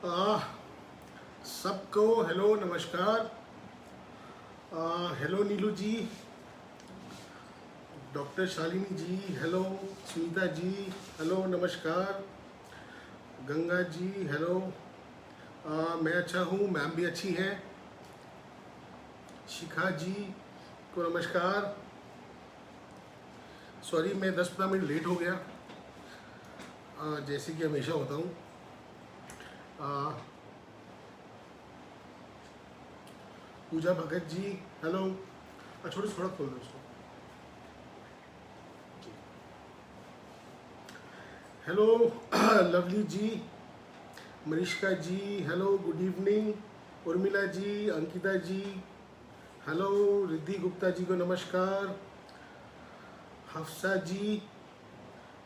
आ, सबको हेलो नमस्कार। हेलो नीलू जी, डॉक्टर शालिनी जी, hello Sunita ji, hello नमस्कार। गंगा जी हेलो। मैं अच्छा हूँ, मैम भी अच्छी हैं। शिखा जी को नमस्कार। सॉरी मैं 10-15 मिनट लेट हो गया, जैसे कि हमेशा होता हूँ। पूजा भगत जी हेलो। छोटे थोड़ा खोल दो उसको। Hello Lovely ji, Manishka ji hello, good evening. Urmila ji, Ankita ji hello, Riddhi Gupta ji को नमस्कार। हफ्सा जी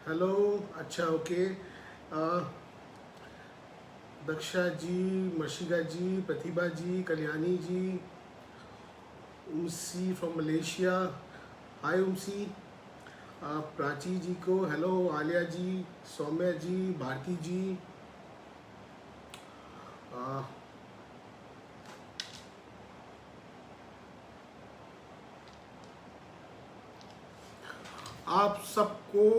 हेलो, अच्छा okay. Daksha ji, Marshika ji, Pratibha ji, Kalyani ji, Umsi from Malaysia, hi Umsi. Prachi ji को हेलो, आलिया जी, सौम्या जी, भारती जी। आप सबको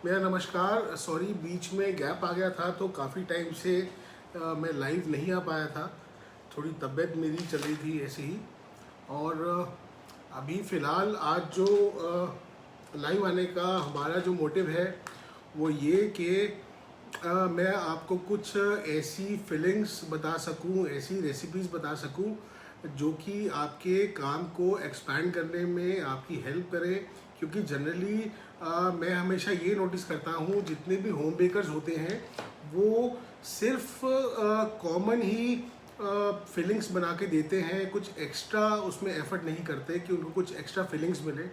मेरा नमस्कार। सॉरी बीच में गैप आ गया था, तो काफ़ी टाइम से मैं लाइव नहीं आ पाया था। थोड़ी तबीयत मेरी चल रही थी ऐसे ही। और अभी फ़िलहाल आज जो लाइव आने का हमारा जो मोटिव है वो ये कि मैं आपको कुछ ऐसी फीलिंग्स बता सकूं, ऐसी रेसिपीज़ बता सकूं जो कि आपके काम को एक्सपैंड करने में आपकी हेल्प करे। क्योंकि जनरली मैं हमेशा ये नोटिस करता हूँ, जितने भी होम बेकर्स होते हैं वो सिर्फ कॉमन ही फीलिंग्स बना के देते हैं, कुछ एक्स्ट्रा उसमें एफर्ट नहीं करते कि उनको कुछ एक्स्ट्रा फीलिंग्स मिले।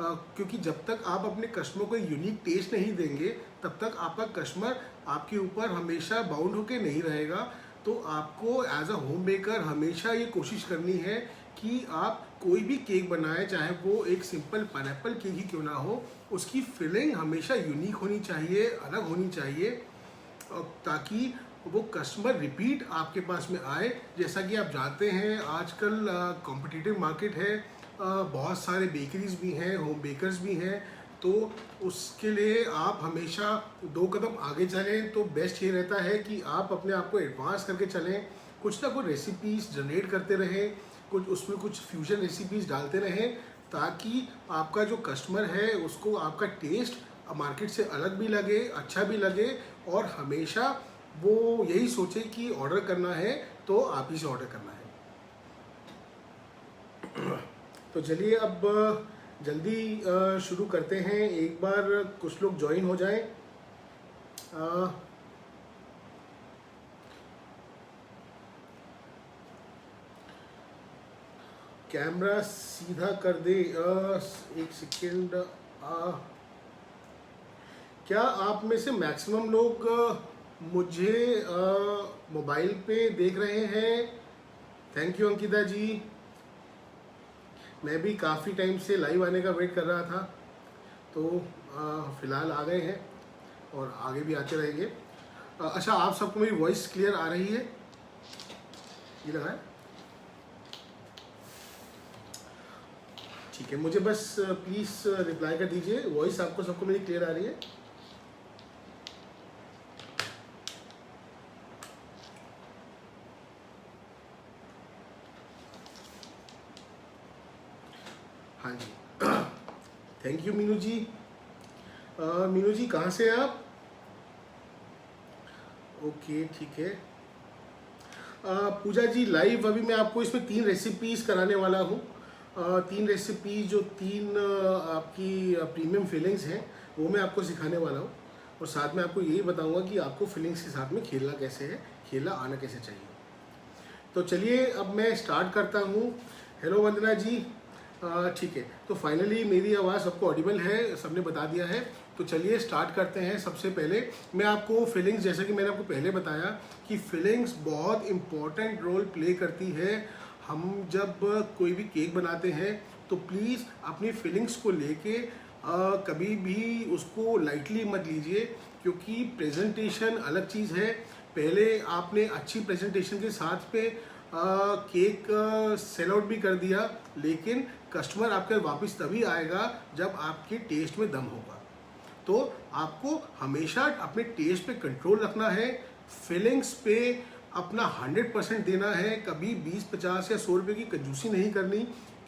क्योंकि जब तक आप अपने कस्टमर को एक यूनिक टेस्ट नहीं देंगे तब तक आपका कस्टमर आपके ऊपर हमेशा बाउंड होके नहीं रहेगा। तो आपको एज अ होम बेकर हमेशा ये कोशिश करनी है कि आप कोई भी केक बनाएं, चाहे वो एक सिंपल पाइनएप्पल केक ही क्यों ना हो, उसकी फिलिंग हमेशा यूनिक होनी चाहिए, अलग होनी चाहिए, ताकि वो कस्टमर रिपीट आपके पास में आए। जैसा कि आप जानते हैं आजकल कॉम्पिटिटिव मार्केट है, बहुत सारे बेकरीज भी हैं, होम बेकर्स भी हैं। तो उसके लिए आप हमेशा 2 कदम आगे चलें तो बेस्ट ये रहता है कि आप अपने आप को एडवांस करके चलें, कुछ ना कुछ रेसिपीज़ जनरेट करते रहें, कुछ उसमें कुछ फ्यूजन रेसिपीज़ डालते रहें, ताकि आपका जो कस्टमर है उसको आपका टेस्ट मार्केट से अलग भी लगे, अच्छा भी लगे, और हमेशा वो यही सोचे कि ऑर्डर करना है तो आप ही से ऑर्डर करना है। तो चलिए अब जल्दी शुरू करते हैं। एक बार कुछ लोग ज्वाइन हो जाएं। कैमरा सीधा कर दे। एक सेकेंड। क्या आप में से मैक्सिमम लोग मुझे मोबाइल पे देख रहे हैं? थैंक यू अंकिता जी। मैं भी काफ़ी टाइम से लाइव आने का वेट कर रहा था, तो फ़िलहाल आ गए हैं और आगे भी आते रहेंगे। अच्छा, आप सबको मेरी वॉइस क्लियर आ रही है? ये लगा है? ठीक है, मुझे बस प्लीज़ रिप्लाई कर दीजिए, वॉइस आपको सबको मेरी क्लियर आ रही है? हाँ जी। थैंक यू मीनू जी। मीनू जी कहाँ से हैं आप? ओके ठीक है। पूजा जी लाइव अभी मैं आपको इसमें 3 रेसिपीज़ कराने वाला हूँ। 3 रेसिपी जो 3 आपकी प्रीमियम फीलिंग्स हैं वो मैं आपको सिखाने वाला हूँ, और साथ में आपको यही बताऊँगा कि आपको फीलिंग्स के साथ में खेलना कैसे है, खेलना आना कैसे चाहिए। तो चलिए अब मैं स्टार्ट करता हूँ। हेलो वंदना जी। ठीक है, तो फाइनली मेरी आवाज़ सबको ऑडिबल है, सबने बता दिया है। तो चलिए स्टार्ट करते हैं। सबसे पहले मैं आपको फीलिंग्स, जैसे कि मैंने आपको पहले बताया कि फीलिंग्स बहुत इम्पॉर्टेंट रोल प्ले करती है। हम जब कोई भी केक बनाते हैं तो प्लीज़ अपनी फीलिंग्स को लेके कभी भी उसको लाइटली मत लीजिए, क्योंकि प्रेजेंटेशन अलग चीज़ है, पहले आपने अच्छी प्रेजेंटेशन के साथ पे केक सेल आउट भी कर दिया, लेकिन कस्टमर आपके वापस तभी आएगा जब आपके टेस्ट में दम होगा। तो आपको हमेशा अपने टेस्ट पे कंट्रोल रखना है, फीलिंग्स पे अपना 100% देना है, कभी 20, 50 या 100 रुपये की कंजूसी नहीं करनी,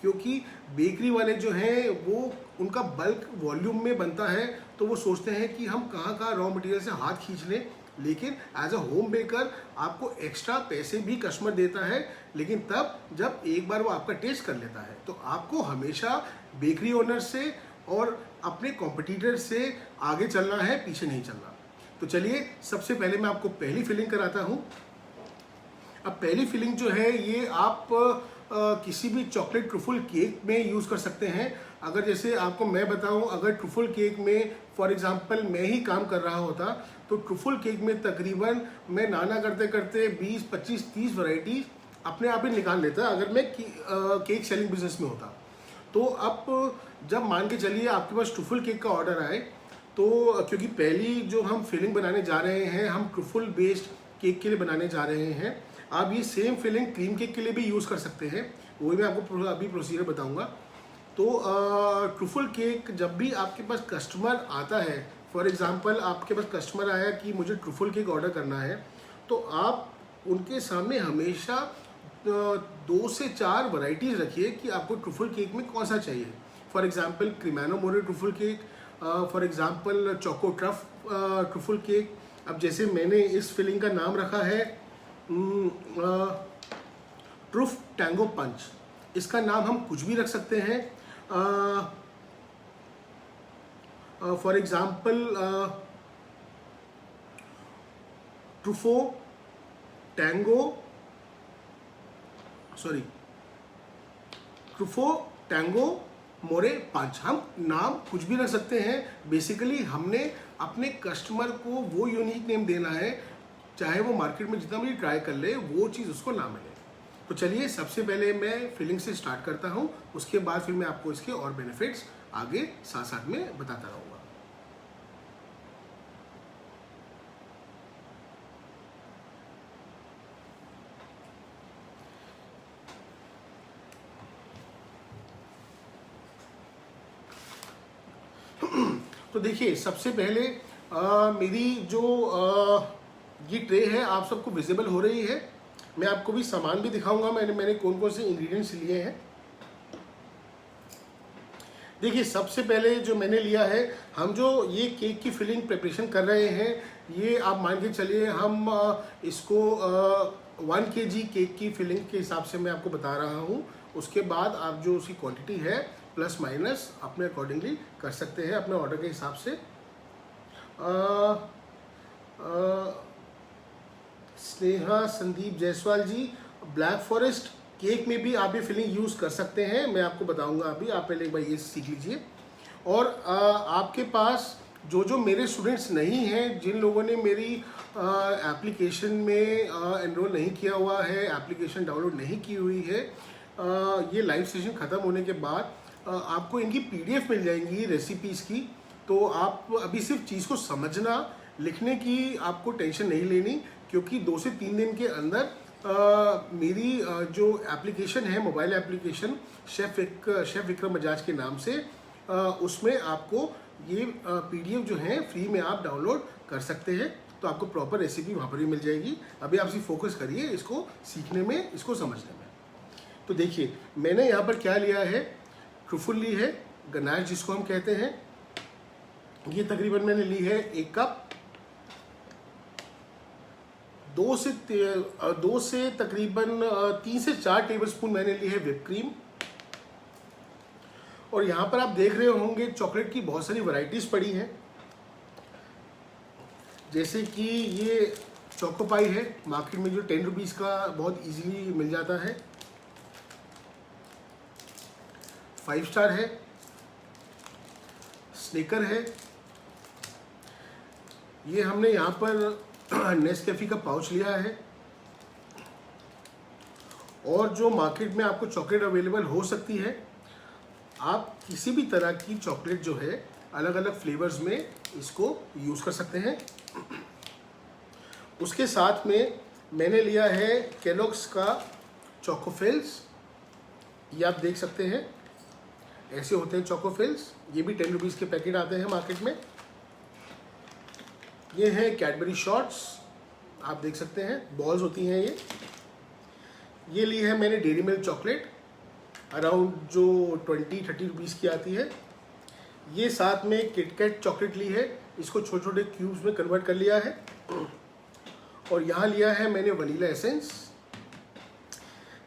क्योंकि बेकरी वाले जो हैं वो उनका बल्क वॉल्यूम में बनता है, तो वो सोचते हैं कि हम कहाँ कहाँ रॉ मटेरियल से हाथ खींच लें, लेकिन एज अ होम बेकर आपको एक्स्ट्रा पैसे भी कस्टमर देता है, लेकिन तब जब एक बार वो आपका टेस्ट कर लेता है। तो आपको हमेशा बेकरी ओनर से और अपने कॉम्पिटिटर से आगे चलना है, पीछे नहीं चलना। तो चलिए सबसे पहले मैं आपको पहली फिलिंग कराता हूँ। अब पहली फिलिंग जो है ये आप किसी भी चॉकलेट ट्रुफल केक में यूज़ कर सकते हैं। अगर जैसे आपको मैं बताऊं, अगर ट्रुफल केक में फॉर एग्जांपल मैं ही काम कर रहा होता तो ट्रुफल केक में तकरीबन मैं नाना करते करते 20, 25, 30 वैरायटी अपने आप ही निकाल लेता अगर मैं केक सेलिंग बिजनेस में होता। तो अब जब मान के चलिए आपके पास ट्रुफल केक का ऑर्डर आए, तो क्योंकि पहली जो हम फिलिंग बनाने जा रहे हैं हम ट्रुफल बेस्ड केक के लिए बनाने जा रहे हैं। आप ये सेम फिलिंग क्रीम केक के लिए भी यूज़ कर सकते हैं, वही मैं आपको अभी प्रोसीजर बताऊंगा। तो ट्रुफल केक जब भी आपके पास कस्टमर आता है, फॉर एग्जांपल आपके पास कस्टमर आया कि मुझे ट्रुफल केक ऑर्डर करना है, तो आप उनके सामने हमेशा 2 से 4 वैरायटीज़ रखिए कि आपको ट्रुफल केक में कौन सा चाहिए। For example cremino more truffle cake, for example choco truff truffle cake. अब जैसे मैंने इस फिलिंग का नाम रखा है ट्रुफ टैंगो पंच। इसका नाम हम कुछ भी रख सकते हैं, फॉर एग्जांपल ट्रुफो टैंगो मोरे पंच, हम नाम कुछ भी रख सकते हैं। बेसिकली हमने अपने कस्टमर को वो यूनिक नेम देना है, चाहे वो मार्केट में जितना भी ट्राई कर ले वो चीज़ उसको ना मिले। तो चलिए सबसे पहले मैं फिलिंग से स्टार्ट करता हूँ, उसके बाद फिर मैं आपको इसके और बेनिफिट्स आगे साथ साथ में बताता रहूँगा। तो देखिए सबसे पहले मेरी जो ये ट्रे है आप सबको विजिबल हो रही है। मैं आपको भी सामान भी दिखाऊंगा मैंने कौन कौन से इंग्रेडिएंट्स लिए हैं। देखिए सबसे पहले जो मैंने लिया है, हम जो ये केक की फिलिंग प्रिपरेशन कर रहे हैं, ये आप मान के चलिए हम इसको 1 kg केक की फिलिंग के हिसाब से मैं आपको बता रहा हूँ। उसके बाद आप जो उसकी क्वांटिटी है प्लस माइनस अपने अकॉर्डिंगली कर सकते हैं अपने ऑर्डर के हिसाब से। स्नेहा संदीप जायसवाल जी, ब्लैक फॉरेस्ट केक में भी आप ये फिलिंग यूज़ कर सकते हैं, मैं आपको बताऊंगा अभी, आप पहले एक बार ये सीख लीजिए। और आपके पास जो मेरे स्टूडेंट्स नहीं हैं, जिन लोगों ने मेरी एप्लीकेशन में एनरोल नहीं किया हुआ है, एप्लीकेशन डाउनलोड नहीं की हुई है, ये लाइव सेशन ख़त्म होने के बाद आपको इनकी PDF मिल जाएंगी रेसिपीज़ की। तो आप अभी सिर्फ चीज़ को समझना, लिखने की आपको टेंशन नहीं लेनी, क्योंकि 2 से 3 दिन के अंदर मेरी जो एप्लीकेशन है, mobile application chef Vikram Bajaj के नाम से, उसमें आपको ये PDF जो है फ्री में आप डाउनलोड कर सकते हैं। तो आपको प्रॉपर रेसिपी वहाँ पर भी मिल जाएगी। अभी आप सिर्फ फोकस करिए इसको सीखने में, इसको समझने में। तो देखिए मैंने यहाँ पर क्या लिया है, ट्रुफल ली है, गनाश जिसको हम कहते हैं। ये तकरीबन मैंने ली है 1 कप। 2 से तकरीबन 3 से 4 टेबलस्पून मैंने ली है व्हिप क्रीम। और यहाँ पर आप देख रहे होंगे चॉकलेट की बहुत सारी वैरायटीज़ पड़ी हैं, जैसे कि ये चोको पाई है, मार्केट में जो 10 रुपीज़ का बहुत इजीली मिल जाता है। 5 स्टार है, स्निकर है, ये हमने यहाँ पर नेस्कैफे का पाउच लिया है। और जो मार्केट में आपको चॉकलेट अवेलेबल हो सकती है, आप किसी भी तरह की चॉकलेट जो है अलग अलग फ्लेवर्स में इसको यूज़ कर सकते हैं। उसके साथ में मैंने लिया है केलॉग्स का चोकोफिल्स। ये आप देख सकते हैं, ऐसे होते हैं चोकोफिल्स। ये भी 10 रुपीज़ के पैकेट आते हैं मार्केट में। ये हैं कैडबरी शॉट्स, आप देख सकते हैं, बॉल्स होती हैं ये ली है मैंने डेयरी मिल्क चॉकलेट, अराउंड जो 20-30 रुपीज़ की आती है। ये साथ में किटकैट चॉकलेट ली है, इसको छोटे छोटे क्यूब्स में कन्वर्ट कर लिया है। और यहाँ लिया है मैंने वनीला एसेंस।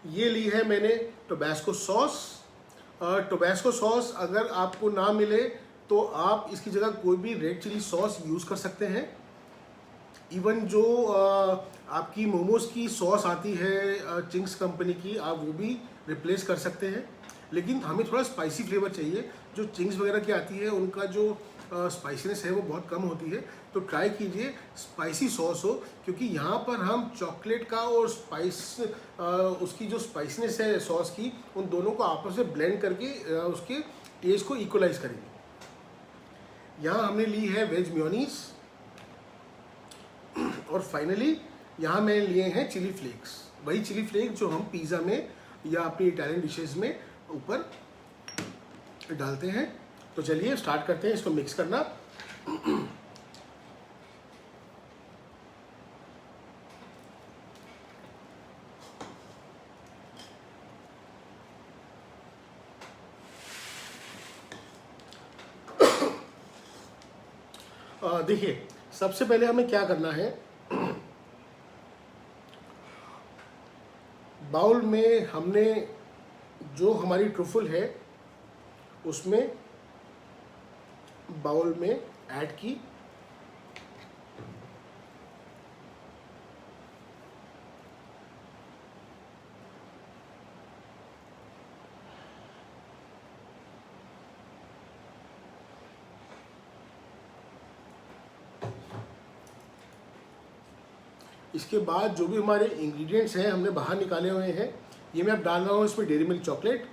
ये ली है मैंने टोबैस्को सॉस। टोबैस्को सॉस अगर आपको ना मिले तो आप इसकी जगह कोई भी रेड चिली सॉस यूज़ कर सकते हैं। इवन जो आपकी मोमोज़ की सॉस आती है चिंग्स कंपनी की, आप वो भी रिप्लेस कर सकते हैं। लेकिन हमें थोड़ा स्पाइसी फ्लेवर चाहिए। जो चिंग्स वगैरह की आती है उनका जो स्पाइसीनेस है वो बहुत कम होती है, तो ट्राई कीजिए स्पाइसी सॉस हो, क्योंकि यहाँ पर हम चॉकलेट का और उसकी जो स्पाइसीनेस है सॉस की, उन दोनों को आपस में ब्लेंड करके उसके टेस्ट को इक्वलाइज करेंगे। यहाँ हमने ली है वेज मेयोनीज। और फाइनली यहाँ मैंने लिए हैं चिली फ्लेक्स, वही चिली फ्लेक्स जो हम पिज़्ज़ा में या अपनी इटालियन डिशेस में ऊपर डालते हैं। तो चलिए स्टार्ट करते हैं इसको मिक्स करना। देखिए, सबसे पहले हमें क्या करना है, बाउल में हमने जो हमारी ट्रुफल है उसमें बाउल में ऐड की। इसके बाद जो भी हमारे इंग्रेडिएंट्स हैं हमने बाहर निकाले हुए हैं, ये मैं अब डाल रहा हूँ इसमें डेयरी मिल्क चॉकलेट।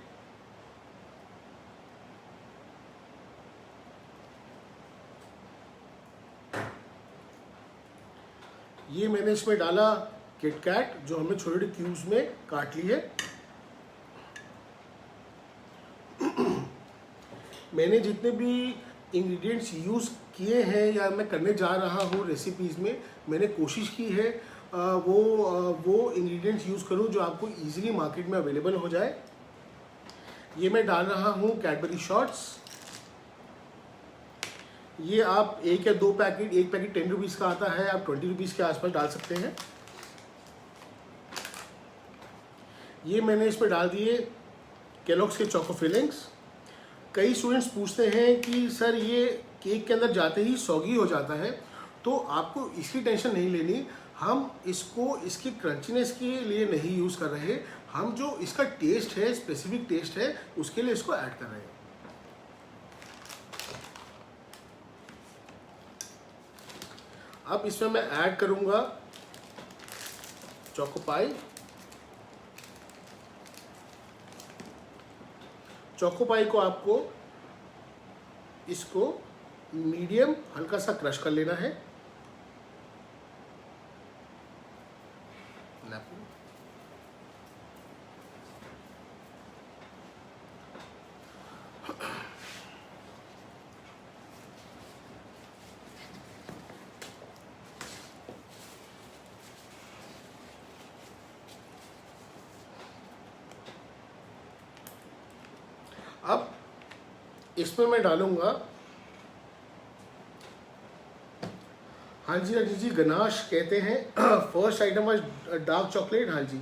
ये मैंने इसमें डाला किटकैट जो हमने छोटे छोटे क्यूब्स में काट ली है। मैंने जितने भी इंग्रेडिएंट्स यूज़ किए हैं या मैं करने जा रहा हूँ रेसिपीज़ में, मैंने कोशिश की है वो इंग्रेडिएंट्स यूज़ करूँ जो आपको इजीली मार्केट में अवेलेबल हो जाए। ये मैं डाल रहा हूँ कैडबरी शॉट्स। ये आप एक या दो पैकेट, एक पैकेट 10 रुपीज़ का आता है, आप 20 रुपीज़ के आसपास डाल सकते हैं। ये मैंने इस पर डाल दिए केलॉग्स के चोको फिलिंग्स। कई स्टूडेंट्स पूछते हैं कि सर ये केक के अंदर जाते ही सॉगी हो जाता है, तो आपको इसकी टेंशन नहीं लेनी। हम इसको इसकी क्रंचीनेस के लिए नहीं यूज़ कर रहे, हम जो इसका टेस्ट है, स्पेसिफिक टेस्ट है, उसके लिए इसको ऐड कर रहे हैं। अब इसमें मैं ऐड करूँगा चोको पाई। चोको पाई को आपको इसको मीडियम हल्का सा क्रश कर लेना है। अब इसमें मैं डालूंगा, हाँ जी गनाश कहते हैं। First item was dark chocolate. हाँ जी,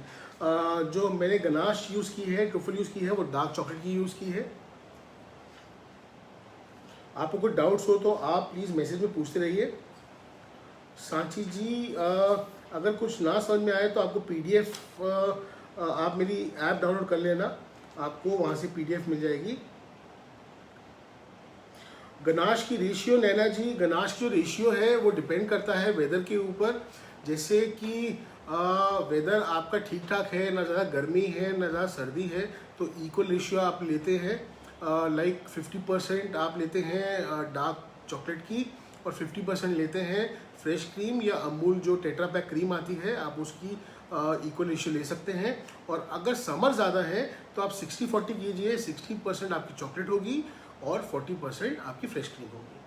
जो मैंने गनाश यूज़ की है, ट्रुफल यूज़ की है, वो डार्क चॉकलेट की यूज़ की है। आपको कोई डाउट्स हो तो आप प्लीज़ मैसेज में पूछते रहिए। सांची जी, अगर कुछ ना समझ में आए तो आपको PDF आप मेरी ऐप डाउनलोड कर लेना, आपको वहाँ से PDF मिल जाएगी। गनाश की रेशियो, नैना जी, गनाश की जो रेशियो है वो डिपेंड करता है वेदर के ऊपर। जैसे कि वेदर आपका ठीक ठाक है, ना ज़्यादा गर्मी है ना ज़्यादा सर्दी है, तो इक्वल रेशियो आप लेते हैं। लाइक 50% आप लेते हैं डार्क चॉकलेट की और 50% लेते हैं फ्रेश क्रीम या अमूल जो टेट्रा पैक क्रीम आती है आप उसकी इक्वल रेशियो ले सकते हैं। और अगर समर ज़्यादा है तो आप 60-40 कीजिए, 60% आपकी चॉकलेट होगी और 40% आपकी फ्रेश क्रीम होगी।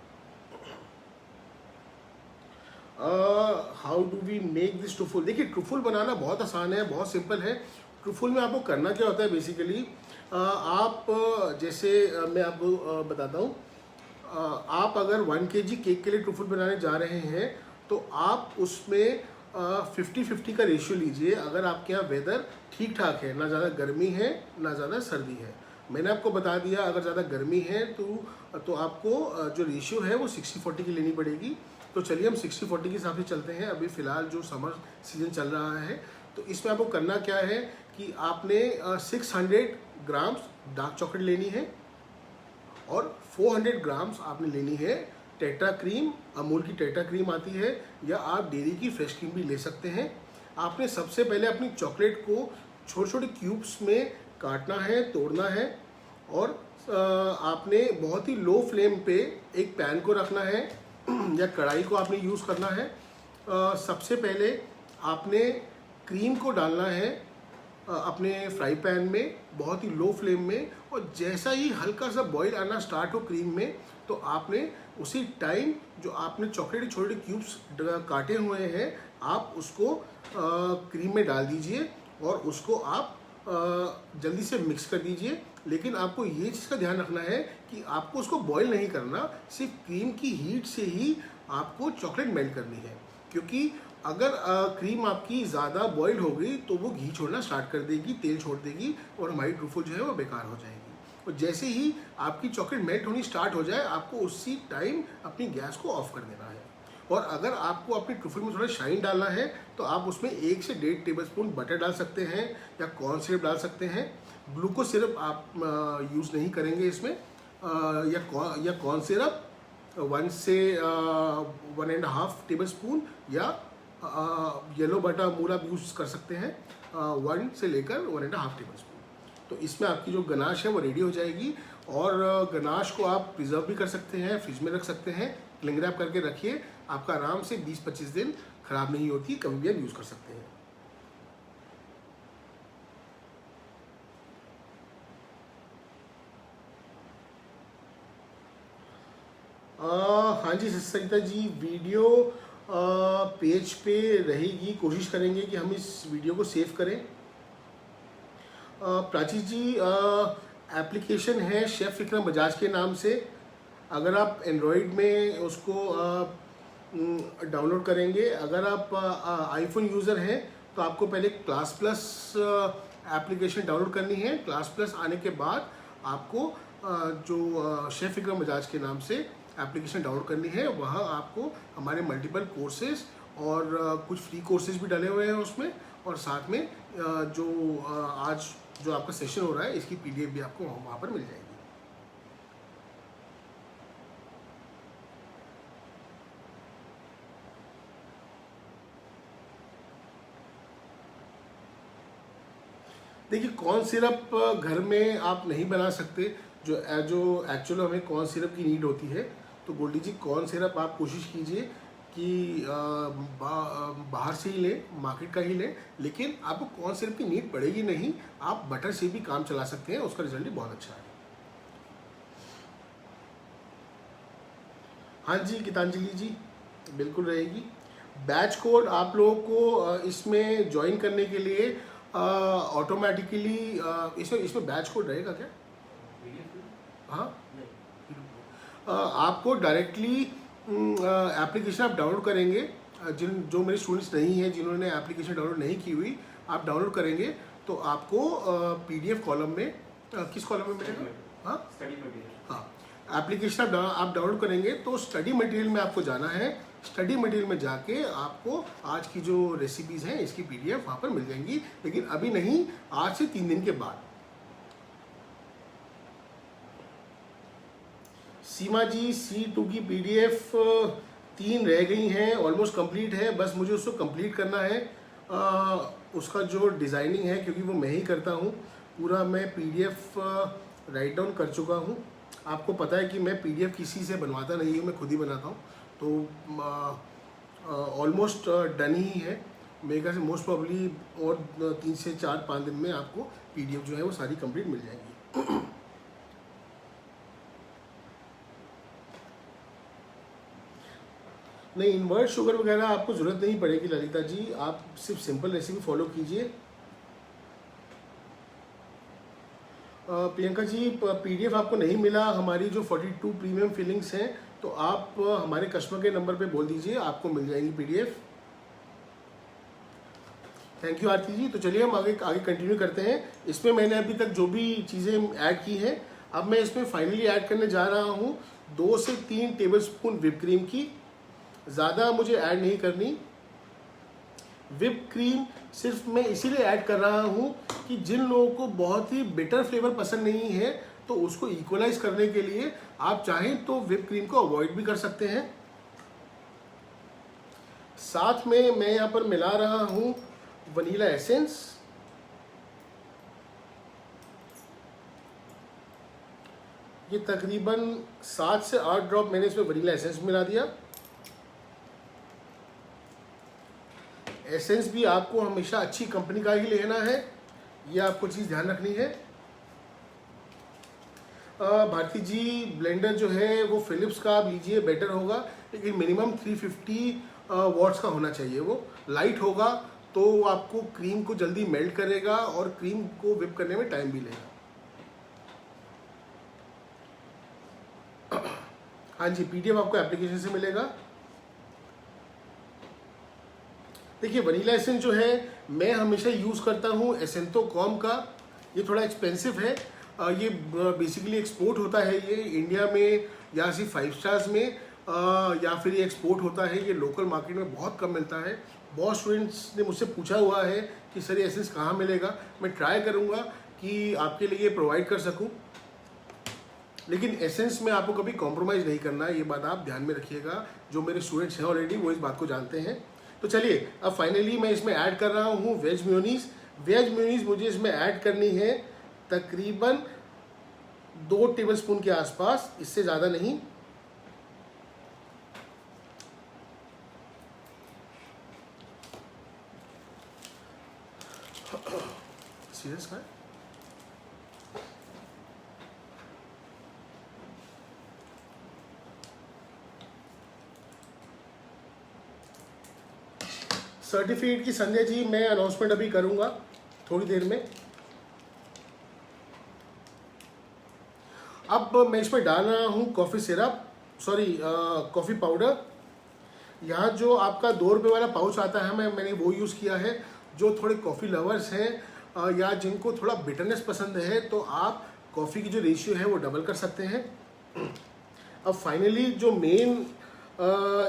How do we make this truffle? देखिए ट्रूफुल बनाना बहुत आसान है, बहुत सिंपल है। ट्रूफुल में आपको करना क्या होता है बेसिकली, आप जैसे मैं आपको बताता हूँ, आप अगर 1 kg केक के लिए ट्रूफुल बनाने जा रहे हैं तो आप उसमें 50-50 का रेशियो लीजिए। अगर आपके यहाँ वेदर ठीक ठाक है, ना ज़्यादा गर्मी है ना ज़्यादा सर्दी है। मैंने आपको बता दिया अगर ज़्यादा गर्मी है तो आपको जो रेशियो है वो 60-40 की लेनी पड़ेगी। तो चलिए हम 60-40 के हिसाब से चलते हैं। अभी फ़िलहाल जो समर सीज़न चल रहा है तो इसमें आपको करना क्या है कि आपने 600 ग्राम्स डार्क चॉकलेट लेनी है और 400 ग्राम्स आपने लेनी है टेट्रा क्रीम। अमूल की टेट्रा क्रीम आती है या आप डेयरी की फ्रेश क्रीम भी ले सकते हैं। आपने सबसे पहले अपनी चॉकलेट को छोटे छोटे क्यूब्स में काटना है, तोड़ना है और आपने बहुत ही लो फ्लेम पे एक पैन को रखना है या कढ़ाई को आपने यूज़ करना है। सबसे पहले आपने क्रीम को डालना है अपने फ्राई पैन में बहुत ही लो फ्लेम में, और जैसा ही हल्का सा बॉईल आना स्टार्ट हो क्रीम में तो आपने उसी टाइम जो आपने चॉकलेट छोटे क्यूब्स काटे हुए हैं आप उसको क्रीम में डाल दीजिए और उसको आप जल्दी से मिक्स कर दीजिए। लेकिन आपको ये चीज़ का ध्यान रखना है कि आपको उसको बॉईल नहीं करना, सिर्फ क्रीम की हीट से ही आपको चॉकलेट मेल्ट करनी है। क्योंकि अगर क्रीम आपकी ज़्यादा बॉईल हो गई तो वो घी छोड़ना स्टार्ट कर देगी, तेल छोड़ देगी और हमारी ट्रूफल जो है वो बेकार हो जाएगी। और जैसे ही आपकी चॉकलेट मेल्ट होनी स्टार्ट हो जाए आपको उसी टाइम अपनी गैस को ऑफ कर देना है। और अगर आपको अपनी ट्रूफल में थोड़ा शाइन डालना है तो आप उसमें 1 से 1.5 टेबलस्पून बटर डाल सकते हैं या कॉर्न सिरप डाल सकते हैं। ग्लूकोज सिरप आप यूज़ नहीं करेंगे इसमें, या कॉर्न सिरप 1 से 1.5 टेबलस्पून या येलो बटर अमूल आप यूज़ कर सकते हैं 1 से लेकर 1.5 टेबलस्पून। तो इसमें आपकी जो गनाश है वो रेडी हो जाएगी। और गनाश को आप प्रिजर्व भी कर सकते हैं, फ्रिज में रख सकते हैं, क्लिंग रैप करके रखिए, आपका आराम से 20-25 दिन ख़राब नहीं होती, कभी भी आप यूज़ कर सकते हैं। हाँ जी सरिता जी, वीडियो पेज पे रहेगी, कोशिश करेंगे कि हम इस वीडियो को सेव करें। प्राची जी, एप्लीकेशन है शेफ़ विक्रम बजाज के नाम से, अगर आप एंड्रॉयड में उसको डाउनलोड करेंगे, अगर आप आईफोन यूज़र हैं तो आपको पहले क्लास प्लस एप्लीकेशन डाउनलोड करनी है। क्लास प्लस आने के बाद आपको जो शेफ़ विक्रम बजाज के नाम से एप्लीकेशन डाउनलोड करनी है। वहाँ आपको हमारे मल्टीपल कोर्सेज और कुछ फ्री कोर्सेज भी डाले हुए हैं उसमें, और साथ में जो आज जो आपका सेशन हो रहा है इसकी पीडीएफ भी आपको वहाँ पर मिल जाएगी। देखिए कॉर्न सिरप घर में आप नहीं बना सकते, जो एक्चुअल हमें कॉर्न सिरप की नीड होती है। तो गोल्डी जी, कॉर्न सिरप आप कोशिश कीजिए कि बाहर से ही लें, मार्केट का ही लें, लेकिन आपको कॉर्न सिरप की नीड पड़ेगी नहीं, आप बटर से भी काम चला सकते हैं, उसका रिजल्ट भी बहुत अच्छा है। हाँ जी गीतांजलि जी, बिल्कुल रहेगी। बैच कोड आप लोगों को इसमें ज्वाइन करने के लिए ऑटोमेटिकली इसमें बैच कोड रहेगा क्या? हाँ, आपको डायरेक्टली एप्लीकेशन आप डाउनलोड करेंगे, जो मेरे स्टूडेंट्स नहीं हैं, जिन्होंने एप्लीकेशन डाउनलोड नहीं की हुई, आप डाउनलोड करेंगे तो आपको पीडीएफ कॉलम में किस कॉलम में मिलेगा? हाँ, स्टडी मटेरियल। हाँ, एप्लीकेशन आप डाउनलोड करेंगे तो स्टडी मटेरियल में आपको जाना है। स्टडी मटेरियल में जाके आपको आज की जो रेसिपीज़ हैं इसकी पीडीएफ वहाँ पर मिल जाएंगी, लेकिन अभी नहीं, आज से 3 दिन के बाद। सीमा जी, C2 की पीडीएफ 3 रह गई हैं, ऑलमोस्ट कंप्लीट है, बस मुझे उसको कंप्लीट करना है। उसका जो डिज़ाइनिंग है, क्योंकि वो मैं ही करता हूँ, पूरा मैं पीडीएफ राइट डाउन कर चुका हूँ। आपको पता है कि मैं पीडीएफ किसी से बनवाता नहीं हूँ, मैं खुद ही बनाता हूँ। तो ऑलमोस्ट डन ही है मेरे ख्याल से। मोस्ट प्रॉब्ली और 3 से 4-5 दिन में आपको PDF जो है वो सारी कंप्लीट मिल जाएगी। नहीं, इन्वर्ट शुगर वगैरह आपको ज़रूरत नहीं पड़ेगी ललिता जी, आप सिर्फ सिंपल रेसिपी फॉलो कीजिए। प्रियंका जी, PDF आपको नहीं मिला हमारी जो 42 प्रीमियम फीलिंग्स हैं, तो आप हमारे कस्टमर के नंबर पे बोल दीजिए, आपको मिल जाएंगी PDF। थैंक यू आरती जी। तो चलिए हम आगे कंटिन्यू करते हैं। इसमें मैंने अभी तक जो भी चीज़ें ऐड की हैं, अब मैं इसमें फाइनली ऐड करने जा रहा हूँ 2 से 3 टेबल स्पून व्हिप क्रीम की। ज़्यादा मुझे ऐड नहीं करनी। व्हिप क्रीम सिर्फ मैं इसीलिए ऐड कर रहा हूँ कि जिन लोगों को बहुत ही बिटर फ्लेवर पसंद नहीं है, तो उसको इक्वलाइज करने के लिए आप चाहें तो व्हिप क्रीम को अवॉइड भी कर सकते हैं। साथ में मैं यहाँ पर मिला रहा हूँ वनीला एसेंस। ये तकरीबन 7 से 8 ड्रॉप मैंने इसमें वनीला एसेंस मिला दिया। एसेंस भी आपको हमेशा अच्छी कंपनी का ही लेना है, ये आपको चीज़ ध्यान रखनी है। भारती जी, ब्लेंडर जो है वो फिलिप्स का आप लीजिए, बेटर होगा, लेकिन मिनिमम 350 वॉट्स का होना चाहिए। वो लाइट होगा तो आपको क्रीम को जल्दी मेल्ट करेगा और क्रीम को व्हिप करने में टाइम भी लेगा। हाँ जी, PDF आपको एप्लीकेशन से मिलेगा। देखिए, वनीला एसेंस जो है मैं हमेशा यूज़ करता हूँ एसेंथोकॉम का। ये थोड़ा एक्सपेंसिव है। ये बेसिकली एक्सपोर्ट होता है ये इंडिया में, या सिर्फ 5 स्टार्स में, या फिर ये एक्सपोर्ट होता है। ये लोकल मार्केट में बहुत कम मिलता है। बहुत स्टूडेंट्स ने मुझसे पूछा हुआ है कि सर ये एसेंस कहाँ मिलेगा। मैं ट्राई करूँगा कि आपके लिए प्रोवाइड कर सकूँ, लेकिन एसेंस में आपको कभी कॉम्प्रोमाइज़ नहीं करना है, ये बात आप ध्यान में रखिएगा। जो मेरे स्टूडेंट्स हैं ऑलरेडी वो इस बात को जानते हैं। तो चलिए, अब फाइनली मैं इसमें ऐड कर रहा हूँ वेज मेयोनीज। वेज मेयोनीज मुझे इसमें ऐड करनी है तकरीबन 2 टेबलस्पून के आसपास, इससे ज़्यादा नहीं। सीरियस का सर्टिफिकेट की संजय जी मैं अनाउंसमेंट अभी करूंगा थोड़ी देर में। अब मैं इसमें डाल रहा हूँ coffee syrup, sorry coffee powder. यहाँ जो आपका 2 रुपये वाला पाउच आता है मैंने वो यूज़ किया है। जो थोड़े कॉफ़ी लवर्स हैं या जिनको थोड़ा बिटरनेस पसंद है, तो आप कॉफ़ी की जो रेशियो है वो डबल कर सकते हैं। अब फाइनली जो मेन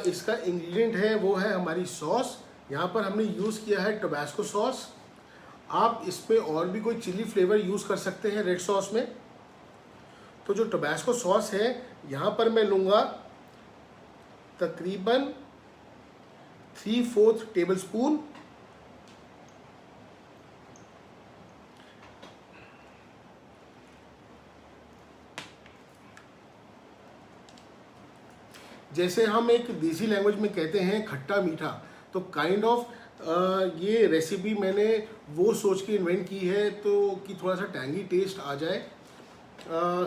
इसका इंग्रेडिएंट है वो है हमारी सॉस। यहाँ पर हमने यूज़ किया है टोबैस्को सॉस। आप इसमें और भी कोई चिली फ्लेवर यूज़ कर सकते हैं रेड सॉस में। तो जो टोबैस्को सॉस है यहाँ पर मैं लूँगा तकरीबन 3/4 टेबलस्पून। जैसे हम एक देसी लैंग्वेज में कहते हैं खट्टा मीठा, तो काइंड ऑफ ये रेसिपी मैंने वो सोच के इन्वेंट की है तो कि थोड़ा सा टैंगी टेस्ट आ जाए।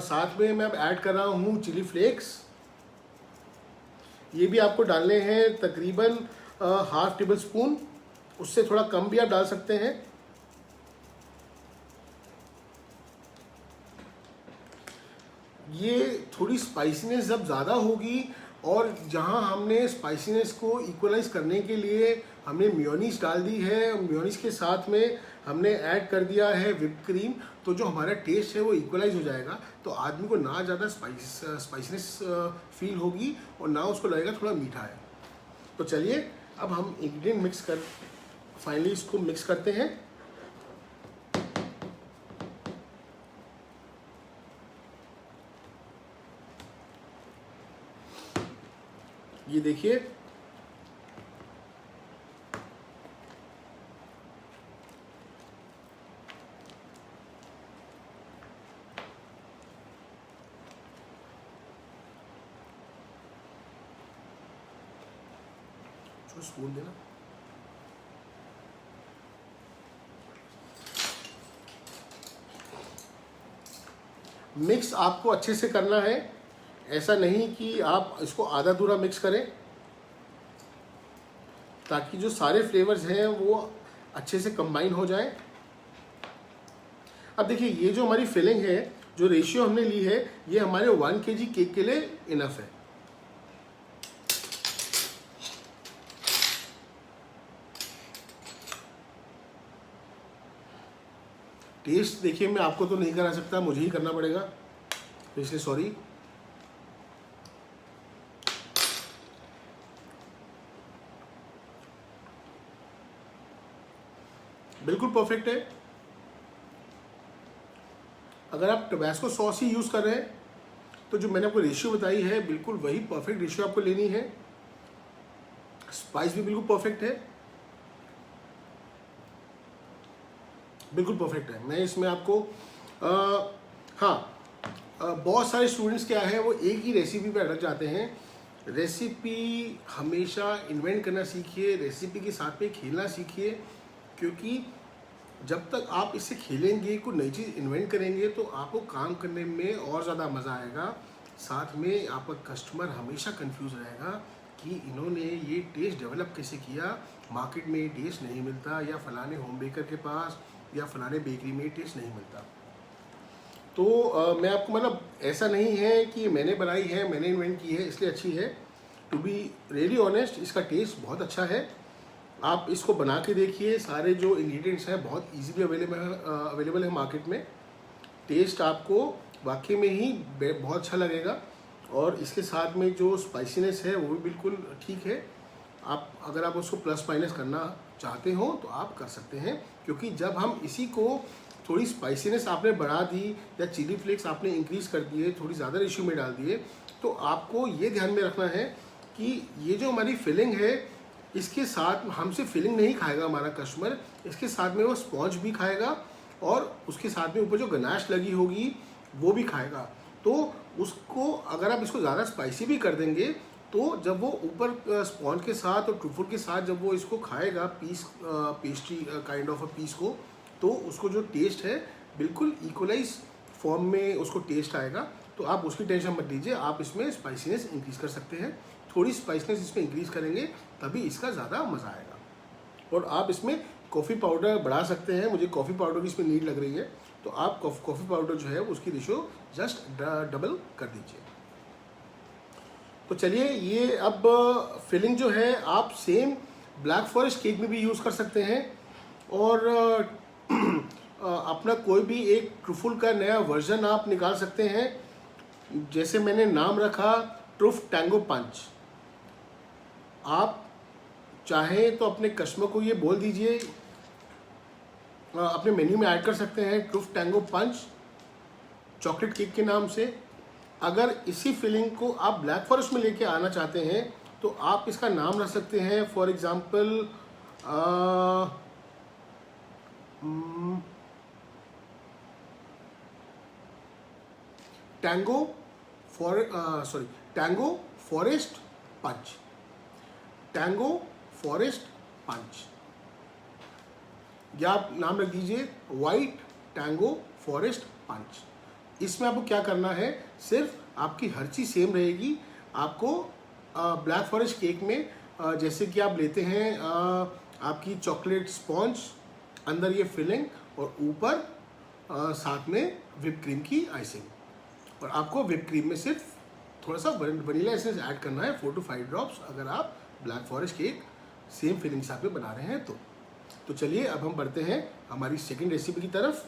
साथ में मैं अब ऐड कर रहा हूँ चिली फ्लेक्स। ये भी आपको डालने हैं तकरीबन 1/2 टेबलस्पून, उससे थोड़ा कम भी आप डाल सकते हैं। ये थोड़ी स्पाइसीनेस जब ज़्यादा होगी, और जहाँ हमने स्पाइसीनेस को इक्वलाइज करने के लिए हमने मेयोनीज डाल दी है, मेयोनीज के साथ में हमने ऐड कर दिया है व्हिप क्रीम, तो जो हमारा टेस्ट है वो इक्वलाइज हो जाएगा। तो आदमी को ना ज़्यादा स्पाइसीनेस फील होगी और ना उसको लगेगा थोड़ा मीठा है। तो चलिए अब हम इंग्रेडिएंट मिक्स कर फाइनली इसको मिक्स करते हैं। ये देखिए, स्पून देना। मिक्स आपको अच्छे से करना है, ऐसा नहीं कि आप इसको आधा अधूरा मिक्स करें, ताकि जो सारे फ्लेवर्स हैं वो अच्छे से कंबाइन हो जाएं। अब देखिए, ये जो हमारी फिलिंग है, जो रेशियो हमने ली है, ये हमारे 1 kg केक के लिए इनफ है। टेस्ट देखिए, मैं आपको तो नहीं करा सकता, मुझे ही करना पड़ेगा, तो इसलिए सॉरी। बिल्कुल परफेक्ट है। अगर आप टबैस्को सॉस ही यूज़ कर रहे हैं तो जो मैंने आपको रेशियो बताई है, बिल्कुल वही परफेक्ट रेशियो आपको लेनी है। स्पाइस भी बिल्कुल परफेक्ट है, बिल्कुल परफेक्ट है। मैं इसमें आपको बहुत सारे स्टूडेंट्स क्या है, वो एक ही रेसिपी पे अटक जाते हैं। रेसिपी हमेशा इन्वेंट करना सीखिए, रेसिपी के साथ में खेलना सीखिए, क्योंकि जब तक आप इससे खेलेंगे, कोई नई चीज़ इन्वेंट करेंगे, तो आपको काम करने में और ज़्यादा मज़ा आएगा। साथ में आपका कस्टमर हमेशा कंफ्यूज रहेगा कि इन्होंने ये टेस्ट डेवलप कैसे किया, मार्केट में ये टेस्ट नहीं मिलता, या फलाने होम बेकर के पास या फलाने बेकरी में टेस्ट नहीं मिलता। तो मैं आपको, मतलब ऐसा नहीं है कि मैंने बनाई है, मैंने इन्वेंट की है इसलिए अच्छी है। टू बी रियली ऑनेस्ट, इसका टेस्ट बहुत अच्छा है। आप इसको बना के देखिए, सारे जो इंग्रेडिएंट्स हैं बहुत इजीली अवेलेबल है मार्केट में। टेस्ट आपको वाकई में ही बहुत अच्छा लगेगा, और इसके साथ में जो स्पाइसीनेस है वो भी बिल्कुल ठीक है। आप अगर आप उसको प्लस माइनस करना चाहते हो तो आप कर सकते हैं, क्योंकि जब हम इसी को थोड़ी स्पाइसीनेस आपने बढ़ा दी या चिली फ्लेक्स आपने इंक्रीज़ कर दिए, थोड़ी ज़्यादा रेशियो में डाल दिए, तो आपको ये ध्यान में रखना है कि ये जो हमारी फिलिंग है, इसके साथ हमसे फिलिंग नहीं खाएगा हमारा कस्टमर, इसके साथ में वो स्पॉन्ज भी खाएगा, और उसके साथ में ऊपर जो गनाश लगी होगी वो भी खाएगा। तो उसको, अगर आप इसको ज़्यादा स्पाइसी भी कर देंगे, तो जब वो ऊपर स्पॉन्ज के साथ और ट्रूफल के साथ जब वो इसको खाएगा, pastry kind of a piece को, तो उसको जो टेस्ट है बिल्कुल इक्वलाइज फॉर्म में उसको टेस्ट आएगा। तो आप उसकी टेंशन मत लीजिए, आप इसमें स्पाइसीनेस इंक्रीज़ कर सकते हैं। थोड़ी स्पाइसीनेस इसमें इंक्रीज़ करेंगे तभी इसका ज़्यादा मज़ा आएगा। और आप इसमें कॉफ़ी पाउडर बढ़ा सकते हैं, मुझे कॉफ़ी पाउडर की इसमें नीड लग रही है, तो आप कॉफ़ी पाउडर जो है उसकी रेशियो जस्ट डबल कर दीजिए। तो चलिए, ये अब फिलिंग जो है आप सेम ब्लैक फॉरेस्ट केक में भी यूज़ कर सकते हैं, और अपना कोई भी एक ट्रूफल का नया वर्जन आप निकाल सकते हैं। जैसे मैंने नाम रखा ट्रूफ टैंगो पंच। आप चाहें तो अपने कस्टमर को ये बोल दीजिए, अपने मेन्यू में ऐड कर सकते हैं ट्रूफ टैंगो पंच चॉकलेट केक के नाम से। अगर इसी फिलिंग को आप ब्लैक फॉरेस्ट में लेके आना चाहते हैं तो आप इसका नाम रख सकते हैं, for example tango forest punch. Tango forest punch, या आप नाम रख दीजिए वाइट टैंगो फॉरेस्ट पंच। इसमें आपको क्या करना है, सिर्फ आपकी हर चीज़ सेम रहेगी। आपको ब्लैक फॉरेस्ट केक में जैसे कि आप लेते हैं आपकी चॉकलेट स्पॉन्ज, अंदर ये फिलिंग, और ऊपर साथ में व्हिप क्रीम की आइसिंग, और आपको व्हिप क्रीम में सिर्फ थोड़ा सा वनीला एसेंस ऐड करना है, 4 to 5 ड्रॉप्स, अगर आप black forest cake same filling के साथ में बना रहे हैं तो चलिए अब हम बढ़ते हैं हमारी सेकंड रेसिपी की तरफ।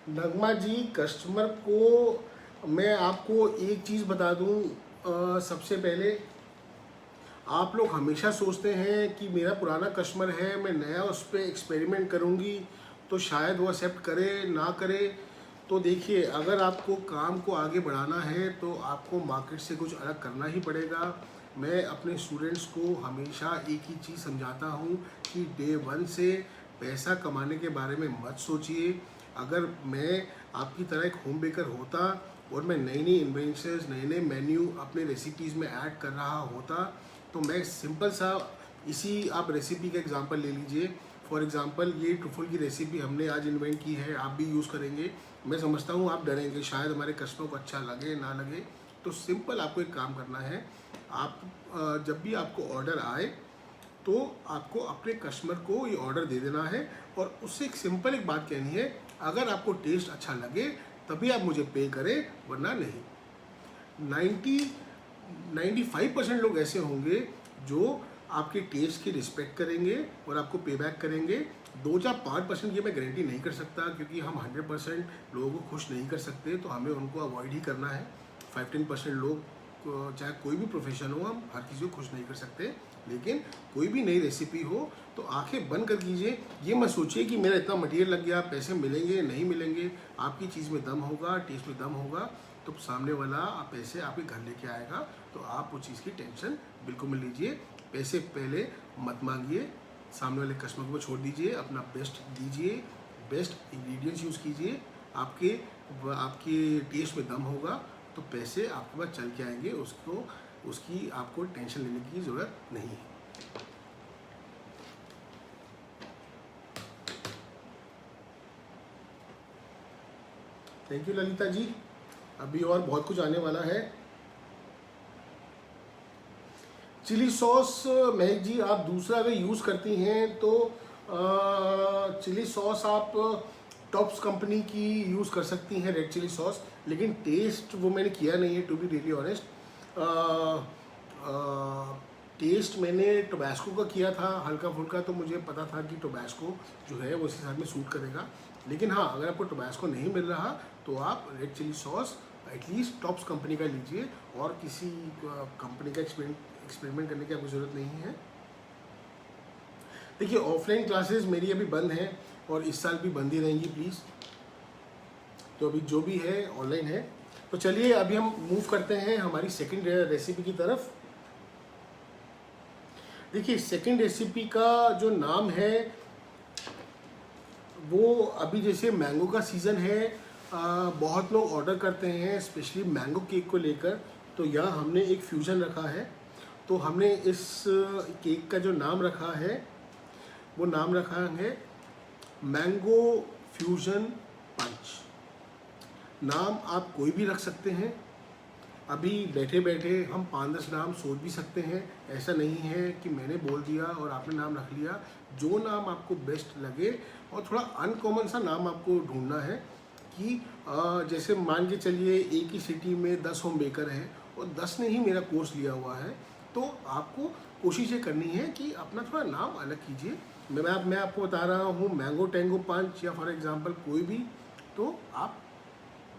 नगमा जी, कस्टमर को मैं आपको एक चीज़ बता दूं, सबसे पहले आप लोग हमेशा सोचते हैं कि मेरा पुराना कस्टमर है, मैं नया उस पर एक्सपेरिमेंट करूंगी तो शायद वो एक्सेप्ट करे ना करे। तो देखिए, अगर आपको काम को आगे बढ़ाना है तो आपको मार्केट से कुछ अलग करना ही पड़ेगा। मैं अपने स्टूडेंट्स को हमेशा एक ही चीज़ समझाता हूँ कि डे 1 से पैसा कमाने के बारे में मत सोचिए। अगर मैं आपकी तरह एक होम बेकर होता और मैं नई नई इन्वेंशंस, नए नए मेन्यू अपने रेसिपीज़ में ऐड कर रहा होता, तो मैं सिंपल सा इसी आप रेसिपी का एग्जांपल ले लीजिए। फॉर एग्जांपल ये ट्रुफल की रेसिपी हमने आज इन्वेंट की है, आप भी यूज़ करेंगे। मैं समझता हूँ आप डरेंगे शायद हमारे कस्टमर को अच्छा लगे ना लगे। तो सिंपल आपको एक काम करना है, आप जब भी आपको ऑर्डर आए तो आपको अपने कस्टमर को ये ऑर्डर दे देना है और उससे एक सिंपल एक बात कहनी है, अगर आपको टेस्ट अच्छा लगे तभी आप मुझे पे करें, वरना नहीं। 95% लोग ऐसे होंगे जो आपके टेस्ट की रिस्पेक्ट करेंगे और आपको पे बैक करेंगे। 2 या 5% ये मैं गारंटी नहीं कर सकता, क्योंकि हम 100% लोगों को खुश नहीं कर सकते, तो हमें उनको अवॉइड ही करना है। 5-10% लोग, चाहे कोई भी प्रोफेशन हो, हम हर किसी को खुश नहीं कर सकते। लेकिन कोई भी नई रेसिपी हो तो आंखें बंद कर कीजिए। ये मत सोचिए कि मेरा इतना मटेरियल लग गया, पैसे मिलेंगे नहीं मिलेंगे। आपकी चीज़ में दम होगा, टेस्ट में दम होगा, तो सामने वाला पैसे आपके घर लेके आएगा। तो आप उस चीज़ की टेंशन बिल्कुल मत लीजिए। पैसे पहले मत मांगिए, सामने वाले कस्टमर को छोड़ दीजिए, अपना बेस्ट दीजिए, बेस्ट इंग्रेडिएंट्स यूज़ कीजिए। आपके टेस्ट में दम होगा तो पैसे आपके पास चल के आएंगे। उसकी आपको टेंशन लेने की ज़रूरत नहीं है। Thank you Lalita ji. अभी और बहुत कुछ आने वाला है। चिली सॉस महक जी, आप दूसरा अगर यूज़ करती हैं तो चिली सॉस आप टॉप्स कंपनी की यूज़ कर सकती हैं, रेड चिली सॉस। लेकिन टेस्ट वो मैंने किया नहीं है, to be really honest. Test मैंने टोबैस्को का किया था हल्का फुल्का, तो मुझे पता था कि टोबैस्को जो है वो इसके साथ में सूट करेगा। लेकिन हाँ, अगर आपको टोबैस्को नहीं मिल रहा तो आप red chilli sauce at least Tops company का लीजिए, और किसी कंपनी का एक्सपेरिमेंट करने की आपको ज़रूरत नहीं है। देखिए, ऑफलाइन क्लासेस मेरी अभी बंद हैं और इस साल भी बंद ही रहेंगी प्लीज़। तो अभी जो भी है ऑनलाइन है। तो चलिए अभी हम मूव करते हैं हमारी सेकंड रेसिपी की तरफ। देखिए, सेकंड रेसिपी का जो नाम है वो, अभी जैसे मैंगो का सीज़न है, बहुत लोग ऑर्डर करते हैं स्पेशली मैंगो केक को लेकर। तो यहाँ हमने एक फ्यूज़न रखा है। तो हमने इस केक का जो नाम रखा है वो नाम रखा है मैंगो फ्यूज़न पंच। नाम आप कोई भी रख सकते हैं। अभी बैठे बैठे हम 5-10 नाम सोच भी सकते हैं। ऐसा नहीं है कि मैंने बोल दिया और आपने नाम रख लिया। जो नाम आपको बेस्ट लगे, और थोड़ा अनकॉमन सा नाम आपको ढूंढना है कि जैसे मान के चलिए एक ही सिटी में 10 होम बेकर हैं और 10 ने ही मेरा कोर्स लिया हुआ है, तो आपको कोशिश ये करनी है कि अपना थोड़ा नाम अलग कीजिए। मैं आपको बता रहा हूँ मैंगो टैंगो पंच या फॉर एग्जांपल कोई भी, तो आप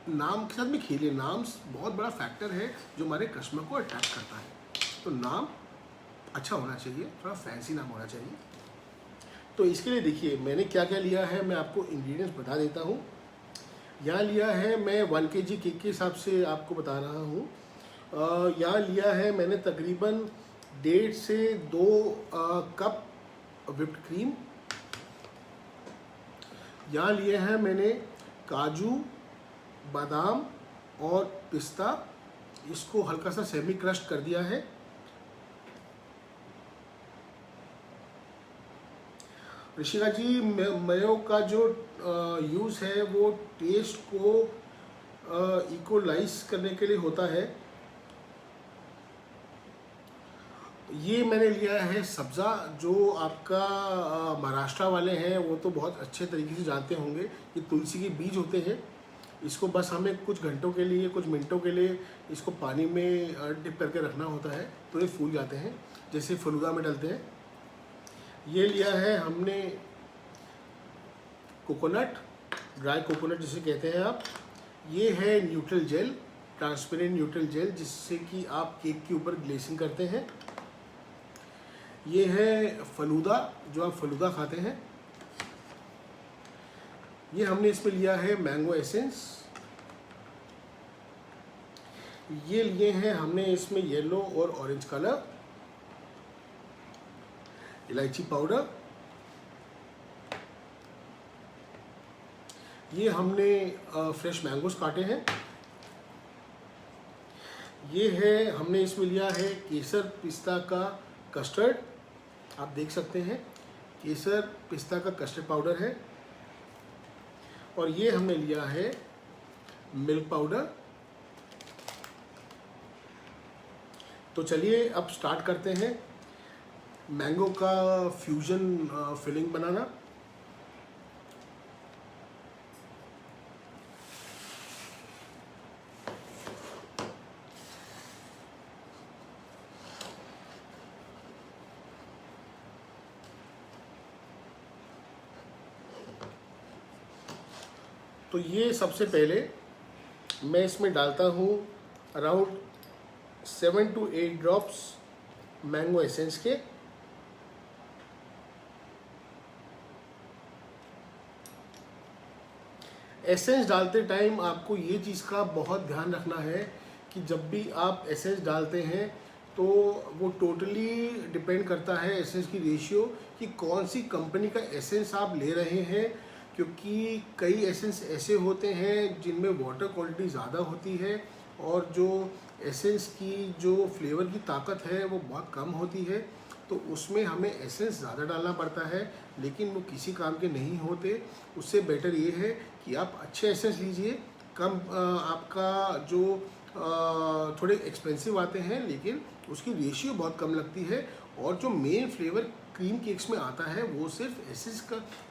नाम के साथ में खेलिए। नाम बहुत बड़ा फैक्टर है जो हमारे कस्टमर को अट्रैक्ट करता है। तो नाम अच्छा होना चाहिए, थोड़ा फैंसी नाम होना चाहिए। तो इसके लिए देखिए मैंने क्या क्या लिया है, मैं आपको इंग्रेडिएंट्स बता देता हूँ। यहाँ लिया है मैं 1 kg केक के हिसाब से आपको बता रहा हूँ। यहाँ लिया है मैंने तकरीबन 1.5 से 2 कप व्हिप्ड क्रीम। यहाँ लिए हैं मैंने काजू, बादाम और पिस्ता, इसको हल्का सा सेमी क्रश कर दिया है। ऋषिका जी, मेयो का जो यूज़ है वो टेस्ट को इक्वलाइज करने के लिए होता है। ये मैंने लिया है सब्ज़ा, जो आपका महाराष्ट्र वाले हैं वो तो बहुत अच्छे तरीके से जानते होंगे। ये तुलसी के बीज होते हैं। इसको बस हमें कुछ घंटों के लिए, कुछ मिनटों के लिए इसको पानी में डिप करके रखना होता है, तो ये फूल जाते हैं जैसे फलूदा में डलते हैं। ये लिया है हमने कोकोनट, ड्राई कोकोनट जिसे कहते हैं आप। ये है neutral jail, transparent neutral jail, जिससे कि आप केक के ऊपर ग्लेसिंग करते हैं। ये है फलूदा, जो आप फलूदा खाते हैं। ये हमने इसमें लिया है मैंगो एसेंस, ये लिए हैं हमने इसमें येलो और ऑरेंज कलर, इलायची पाउडर, ये हमने फ्रेश मैंगोस काटे हैं, ये है हमने इसमें लिया है केसर पिस्ता का कस्टर्ड, आप देख सकते हैं केसर पिस्ता का कस्टर्ड पाउडर है, और ये हमने लिया है मिल्क पाउडर। तो चलिए अब स्टार्ट करते हैं मैंगो का फ्यूजन फिलिंग बनाना। तो ये सबसे पहले मैं इसमें डालता हूँ around 7 to 8 drops mango essence के। एसेंस डालते टाइम आपको ये चीज़ का बहुत ध्यान रखना है कि जब भी आप एसेंस डालते हैं तो वो टोटली डिपेंड करता है एसेंस की रेशियो कि कौन सी कंपनी का एसेंस आप ले रहे हैं, क्योंकि कई एसेंस ऐसे होते हैं जिनमें वाटर क्वालिटी ज़्यादा होती है और जो एसेंस की जो फ्लेवर की ताकत है वो बहुत कम होती है, तो उसमें हमें एसेंस ज़्यादा डालना पड़ता है, लेकिन वो किसी काम के नहीं होते। उससे बेटर ये है कि आप अच्छे एसेंस लीजिए, कम आपका जो थोड़े एक्सपेंसिव आते हैं लेकिन उसकी रेशियो बहुत कम लगती है, और जो मेन फ्लेवर क्रीम केक्स में आता है वो सिर्फ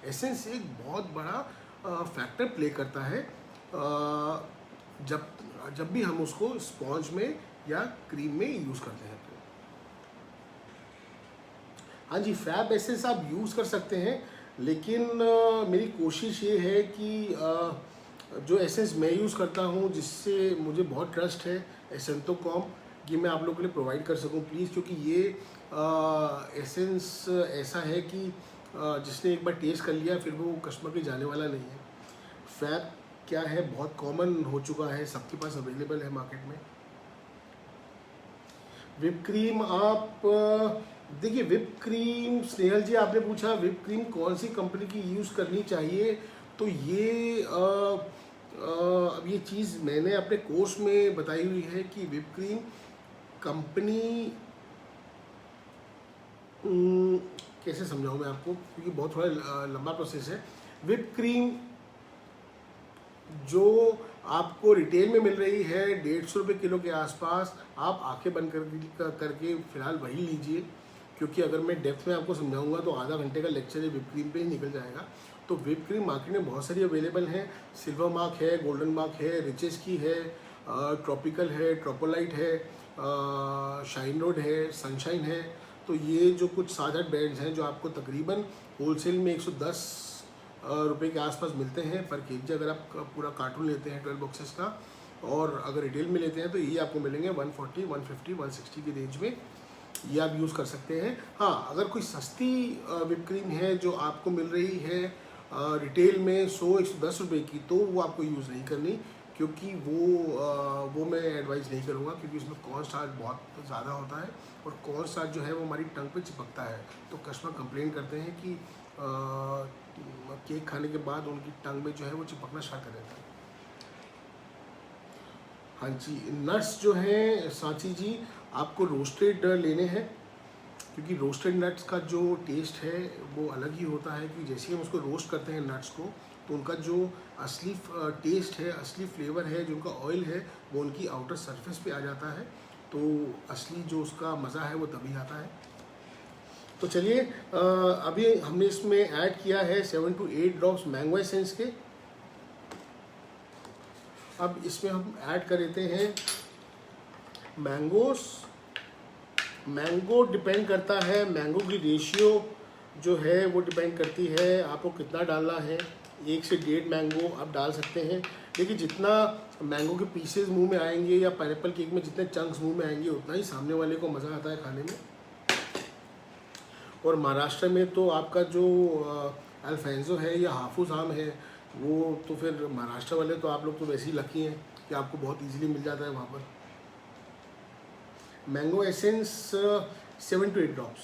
एसेंस एक बहुत बड़ा फैक्टर प्ले करता है जब भी हम उसको स्पॉन्ज में या क्रीम में यूज़ करते हैं। तो हाँ जी, फैब एसेंस आप यूज़ कर सकते हैं, लेकिन मेरी कोशिश ये है कि जो एसेंस मैं यूज़ करता हूँ जिससे मुझे बहुत ट्रस्ट है, एसेंटोकॉम, ये मैं आप लोगों के लिए प्रोवाइड कर सकूँ प्लीज़, क्योंकि ये एसेंस ऐसा है कि जिसने एक बार टेस्ट कर लिया फिर वो कस्टमर के जाने वाला नहीं है। फैब क्या है, बहुत कॉमन हो चुका है, सबके पास अवेलेबल है मार्केट में। विप क्रीम आप देखिए, विप क्रीम स्नेहल जी आपने पूछा विप क्रीम कौन सी कंपनी की यूज़ करनी चाहिए, तो ये अब ये चीज़ मैंने अपने कोर्स में बताई हुई है कि विप क्रीम कंपनी कैसे समझाऊं मैं आपको, क्योंकि बहुत थोड़ा लंबा प्रोसेस है। विप क्रीम जो आपको रिटेल में मिल रही है 150 रुपये किलो के आसपास, आप आंखें बंद करके फ़िलहाल वही लीजिए, क्योंकि अगर मैं डेप्थ में आपको समझाऊंगा तो आधा घंटे का लेक्चर विप क्रीम पे ही निकल जाएगा। तो विप क्रीम मार्केट में बहुत सारी अवेलेबल हैं, सिल्वर मार्क है, गोल्डन मार्क है, रिचेस की है, ट्रॉपिकल है, ट्रोपोलाइट है, शाइन रोड है, सनशाइन है। तो ये जो कुछ 7-8 ब्रांड्स हैं जो आपको तकरीबन होलसेल में 110 रुपये के आसपास मिलते हैं पर केजी, अगर आप पूरा कार्टून लेते हैं 12 बॉक्सेस का, और अगर रिटेल में लेते हैं तो ये आपको मिलेंगे 140, 150, 160 की रेंज में, ये आप यूज़ कर सकते हैं। हाँ, अगर कोई सस्ती विप क्रीम है जो आपको मिल रही है रिटेल में 100-110 रुपये की, तो वो आपको यूज़ नहीं करनी, क्योंकि वो मैं एडवाइस नहीं करूँगा, क्योंकि उसमें कॉर्न स्टार्च बहुत ज़्यादा होता है, और कॉर्न स्टार्च जो है वो हमारी टंग पे चिपकता है, तो कस्टमर कंप्लेन करते हैं कि केक खाने के बाद उनकी टंग में जो है वो चिपकना स्टार्ट कर देता है। हाँ जी, नट्स जो हैं सांची जी आपको रोस्टेड लेने हैं, क्योंकि रोस्टेड नट्स का जो टेस्ट है वो अलग ही होता है, कि जैसे ही हम उसको रोस्ट करते हैं नट्स को, तो उनका जो असली टेस्ट है, असली फ्लेवर है, जो उनका ऑयल है वो उनकी आउटर सरफेस पे आ जाता है, तो असली जो उसका मज़ा है वो तभी आता है। तो चलिए अभी हमने इसमें ऐड किया है 7 to 8 ड्रॉप्स मैंगो एसेंस के। अब इसमें हम ऐड कर देते हैं मैंगो डिपेंड करता है, मैंगो की रेशियो जो है वो डिपेंड करती है आपको कितना डालना है। 1 से 1.5 मैंगो आप डाल सकते हैं, लेकिन जितना मैंगो के पीसेस मुंह में आएंगे या पाइनएप्पल केक में जितने चंक्स मुंह में आएंगे उतना ही सामने वाले को मज़ा आता है खाने में। और महाराष्ट्र में तो आपका जो अल्फेंजो है या हाफूस आम है, वो तो फिर महाराष्ट्र वाले तो आप लोग तो वैसे ही लकी हैं कि आपको बहुत इजीली मिल जाता है वहाँ पर। Mango essence 7 to 8 drops.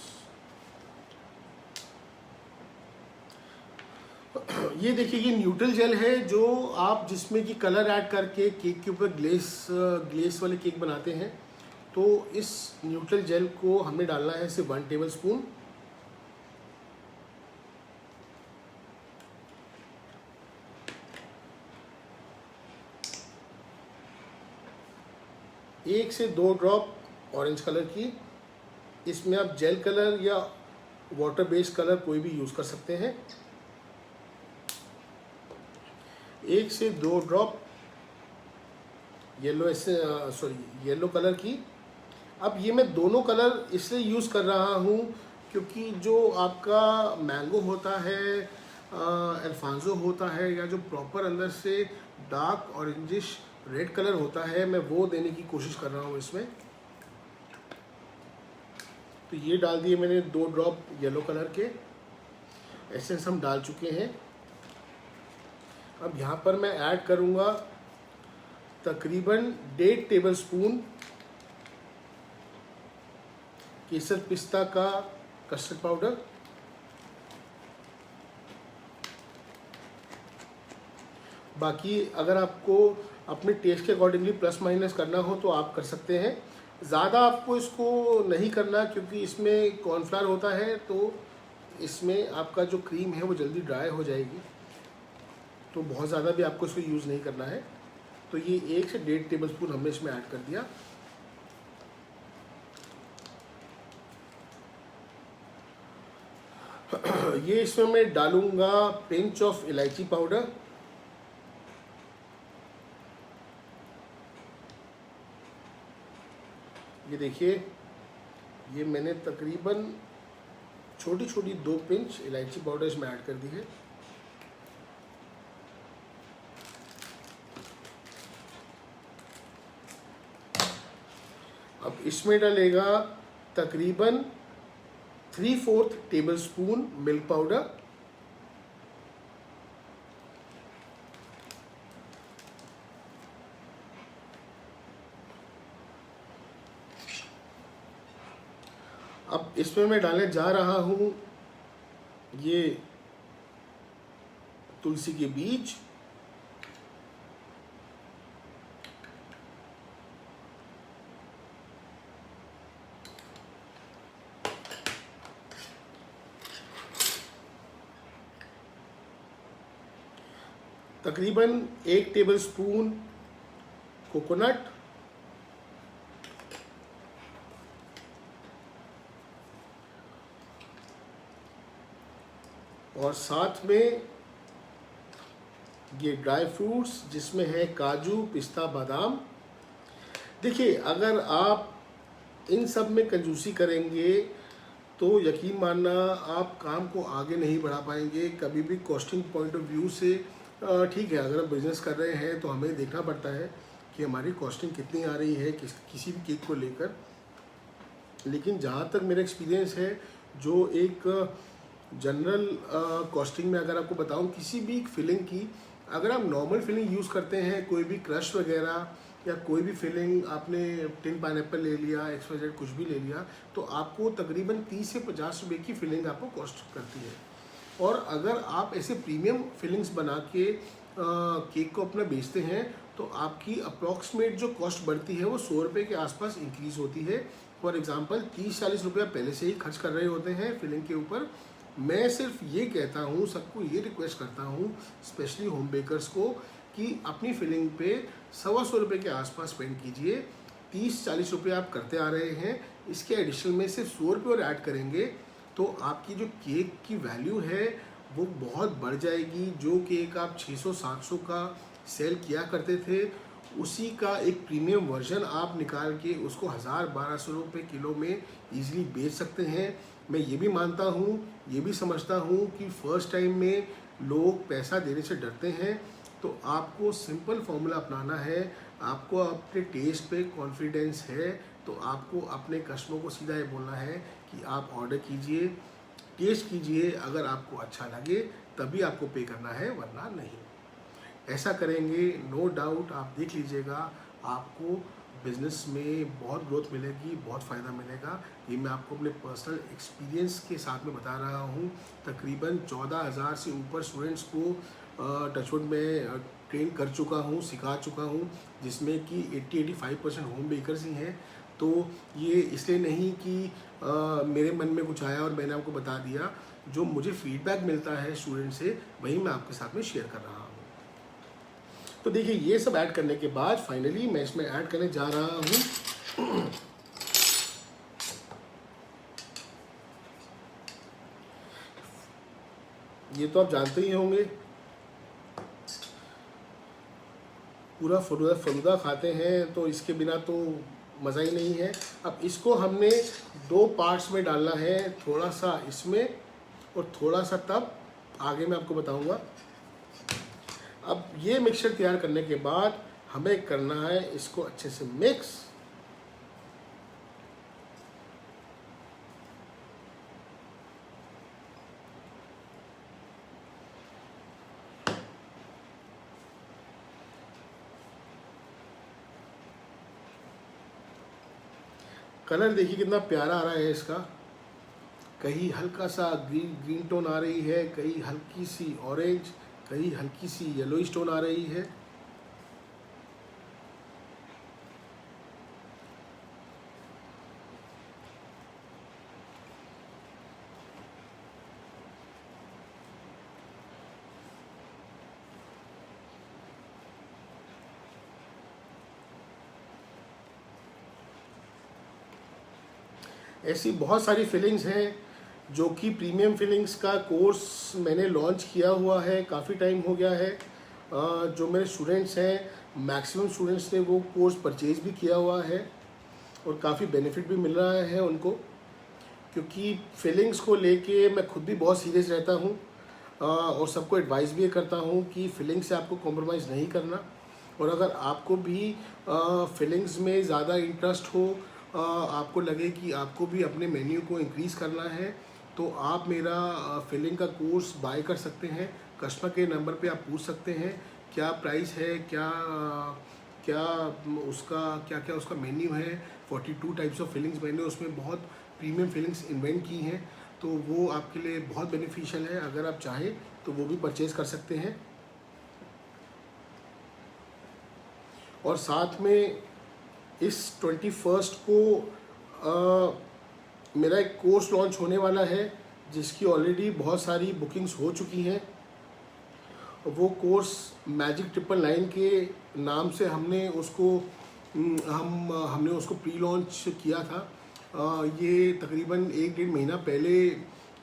ये देखिए, ये न्यूट्रल जेल है जो आप जिसमें कि कलर ऐड करके केक के ऊपर ग्लेस वाले केक बनाते हैं। तो इस न्यूट्रल जेल को हमें डालना है सिर्फ 1 टेबलस्पून। एक से 2 ड्रॉप ऑरेंज कलर की। इसमें आप जेल कलर या वाटर बेस्ड कलर कोई भी यूज़ कर सकते हैं। 1 से 2 ड्रॉप येलो कलर की। अब ये मैं दोनों कलर इसलिए यूज़ कर रहा हूँ क्योंकि जो आपका मैंगो होता है, अल्फांसो होता है, या जो प्रॉपर अंदर से डार्क ऑरेंजिश रेड कलर होता है, मैं वो देने की कोशिश कर रहा हूँ इसमें। तो ये डाल दिए मैंने 2 ड्रॉप येलो कलर के। एसेंस हम डाल चुके हैं। अब यहाँ पर मैं ऐड करूँगा तकरीबन 1.5 टेबलस्पून केसर पिस्ता का कस्टर्ड पाउडर। बाकी अगर आपको अपने टेस्ट के अकॉर्डिंगली प्लस माइनस करना हो तो आप कर सकते हैं। ज़्यादा आपको इसको नहीं करना क्योंकि इसमें कॉर्नफ्लावर होता है, तो इसमें आपका जो क्रीम है वो जल्दी ड्राई हो जाएगी। तो बहुत ज़्यादा भी आपको इसको यूज़ नहीं करना है। तो ये 1 से 1.5 टेबलस्पून हमने इसमें ऐड कर दिया। ये इसमें मैं डालूंगा पिंच ऑफ इलायची पाउडर। ये देखिए, ये मैंने तकरीबन छोटी छोटी 2 पिंच इलायची पाउडर इसमें ऐड कर दी है। अब इसमें डलेगा तकरीबन 3/4 टेबलस्पून मिल्क पाउडर। अब इसमें मैं डालने जा रहा हूँ ये तुलसी के बीज। तकरीबन 1 टेबलस्पून कोकोनट। और साथ में ये ड्राई फ्रूट्स जिसमें है काजू, पिस्ता, बादाम। देखिए, अगर आप इन सब में कंजूसी करेंगे तो यकीन मानना आप काम को आगे नहीं बढ़ा पाएंगे कभी भी। कॉस्टिंग पॉइंट ऑफ व्यू से ठीक है, अगर आप बिज़नेस कर रहे हैं तो हमें देखना पड़ता है कि हमारी कॉस्टिंग कितनी आ रही है किसी भी केक को लेकर। लेकिन जहाँ तक मेरा एक्सपीरियंस है, जो एक जनरल कॉस्टिंग में अगर आपको बताऊँ किसी भी फिलिंग की, अगर आप नॉर्मल फिलिंग यूज़ करते हैं, कोई भी क्रश वगैरह या कोई भी फिलिंग, आपने टिन पाइनएप्पल ले लिया, XYZ कुछ भी ले लिया, तो आपको तकरीबन 30 से 50 रुपये की फिलिंग आपको कॉस्ट करती है। और अगर आप ऐसे प्रीमियम फिलिंग्स बना के केक को अपना बेचते हैं तो आपकी अप्रॉक्सीमेट जो कॉस्ट बढ़ती है वो 100 रुपये के आसपास इंक्रीज़ होती है। फॉर एग्जांपल 30-40 रुपया पहले से ही खर्च कर रहे होते हैं फिलिंग के ऊपर। मैं सिर्फ ये कहता हूँ, सबको ये रिक्वेस्ट करता हूँ, स्पेशली होम बेकर्स को, कि अपनी फिलिंग पे 125 रुपये के आसपास स्पेंड कीजिए। 30-40 रुपये आप करते आ रहे हैं, इसके एडिशनल में सिर्फ 100 रुपये और ऐड करेंगे तो आपकी जो केक की वैल्यू है वो बहुत बढ़ जाएगी। जो केक आप 600-700 का सेल किया करते थे, उसी का एक प्रीमियम वर्जन आप निकाल के उसको 1000-1200 रुपये किलो में ईजिली बेच सकते हैं। मैं ये भी मानता हूँ, ये भी समझता हूँ कि फर्स्ट टाइम में लोग पैसा देने से डरते हैं, तो आपको सिंपल फॉर्मूला अपनाना है। आपको अपने टेस्ट पे कॉन्फिडेंस है तो आपको अपने कस्टमर को सीधा ये बोलना है कि आप ऑर्डर कीजिए, टेस्ट कीजिए, अगर आपको अच्छा लगे तभी आपको पे करना है, वरना नहीं। ऐसा करेंगे नो डाउट, आप देख लीजिएगा, आपको बिजनेस में बहुत ग्रोथ मिलेगी, बहुत फ़ायदा मिलेगा। ये मैं आपको अपने पर्सनल एक्सपीरियंस के साथ में बता रहा हूँ। तकरीबन 14,000 से ऊपर स्टूडेंट्स को टचवुड में ट्रेन कर चुका हूँ, सिखा चुका हूँ, जिसमें कि 80-85% होम बेकर्स ही हैं। तो ये इसलिए नहीं कि मेरे मन में कुछ आया और मैंने आपको बता दिया। जो मुझे फीडबैक मिलता है स्टूडेंट से, वही मैं आपके साथ में शेयर कर रहा हूँ। तो देखिए, ये सब ऐड करने के बाद फाइनली मैं इसमें ऐड करने जा रहा हूँ ये तो आप जानते ही होंगे, पूरा फलूदा खाते हैं तो इसके बिना तो मज़ा ही नहीं है। अब इसको हमने 2 पार्ट्स में डालना है, थोड़ा सा इसमें और थोड़ा सा तब आगे मैं आपको बताऊंगा। अब ये मिक्सचर तैयार करने के बाद हमें करना है इसको अच्छे से मिक्स। कलर देखिए कितना प्यारा आ रहा है इसका, कहीं हल्का सा ग्रीन टोन आ रही है, कहीं हल्की सी ऑरेंज, कहीं हल्की सी येलोइश टोन आ रही है। ऐसी बहुत सारी फिलिंग्स हैं जो कि प्रीमियम फिलिंग्स का कोर्स मैंने लॉन्च किया हुआ है, काफ़ी टाइम हो गया है। जो मेरे स्टूडेंट्स हैं, मैक्सिमम स्टूडेंट्स ने वो कोर्स परचेज़ भी किया हुआ है और काफ़ी बेनिफिट भी मिल रहा है उनको, क्योंकि फिलिंग्स को लेके मैं खुद भी बहुत सीरियस रहता हूँ और सबको एडवाइस भी करता हूँ कि फिलिंग से आपको कॉम्प्रोमाइज़ नहीं करना। और अगर आपको भी फिलिंग्स में ज़्यादा इंटरेस्ट हो, आपको लगे कि आपको भी अपने मेन्यू को इंक्रीज़ करना है, तो आप मेरा फिलिंग का कोर्स बाय कर सकते हैं। कस्टमर के नंबर पे आप पूछ सकते हैं क्या प्राइस है, क्या उसका मेन्यू है। 42 टाइप्स ऑफ फिलिंग्स मैंने उसमें बहुत प्रीमियम फिलिंग्स इन्वेंट की हैं, तो वो आपके लिए बहुत बेनिफिशियल है। अगर आप चाहें तो वो भी परचेज़ कर सकते हैं। और साथ में इस 21 को मेरा एक कोर्स लॉन्च होने वाला है, जिसकी ऑलरेडी बहुत सारी बुकिंग्स हो चुकी हैं। वो कोर्स मैजिक 999 के नाम से हमने उसको प्री लॉन्च किया था। ये तकरीबन 1-1.5 महीना पहले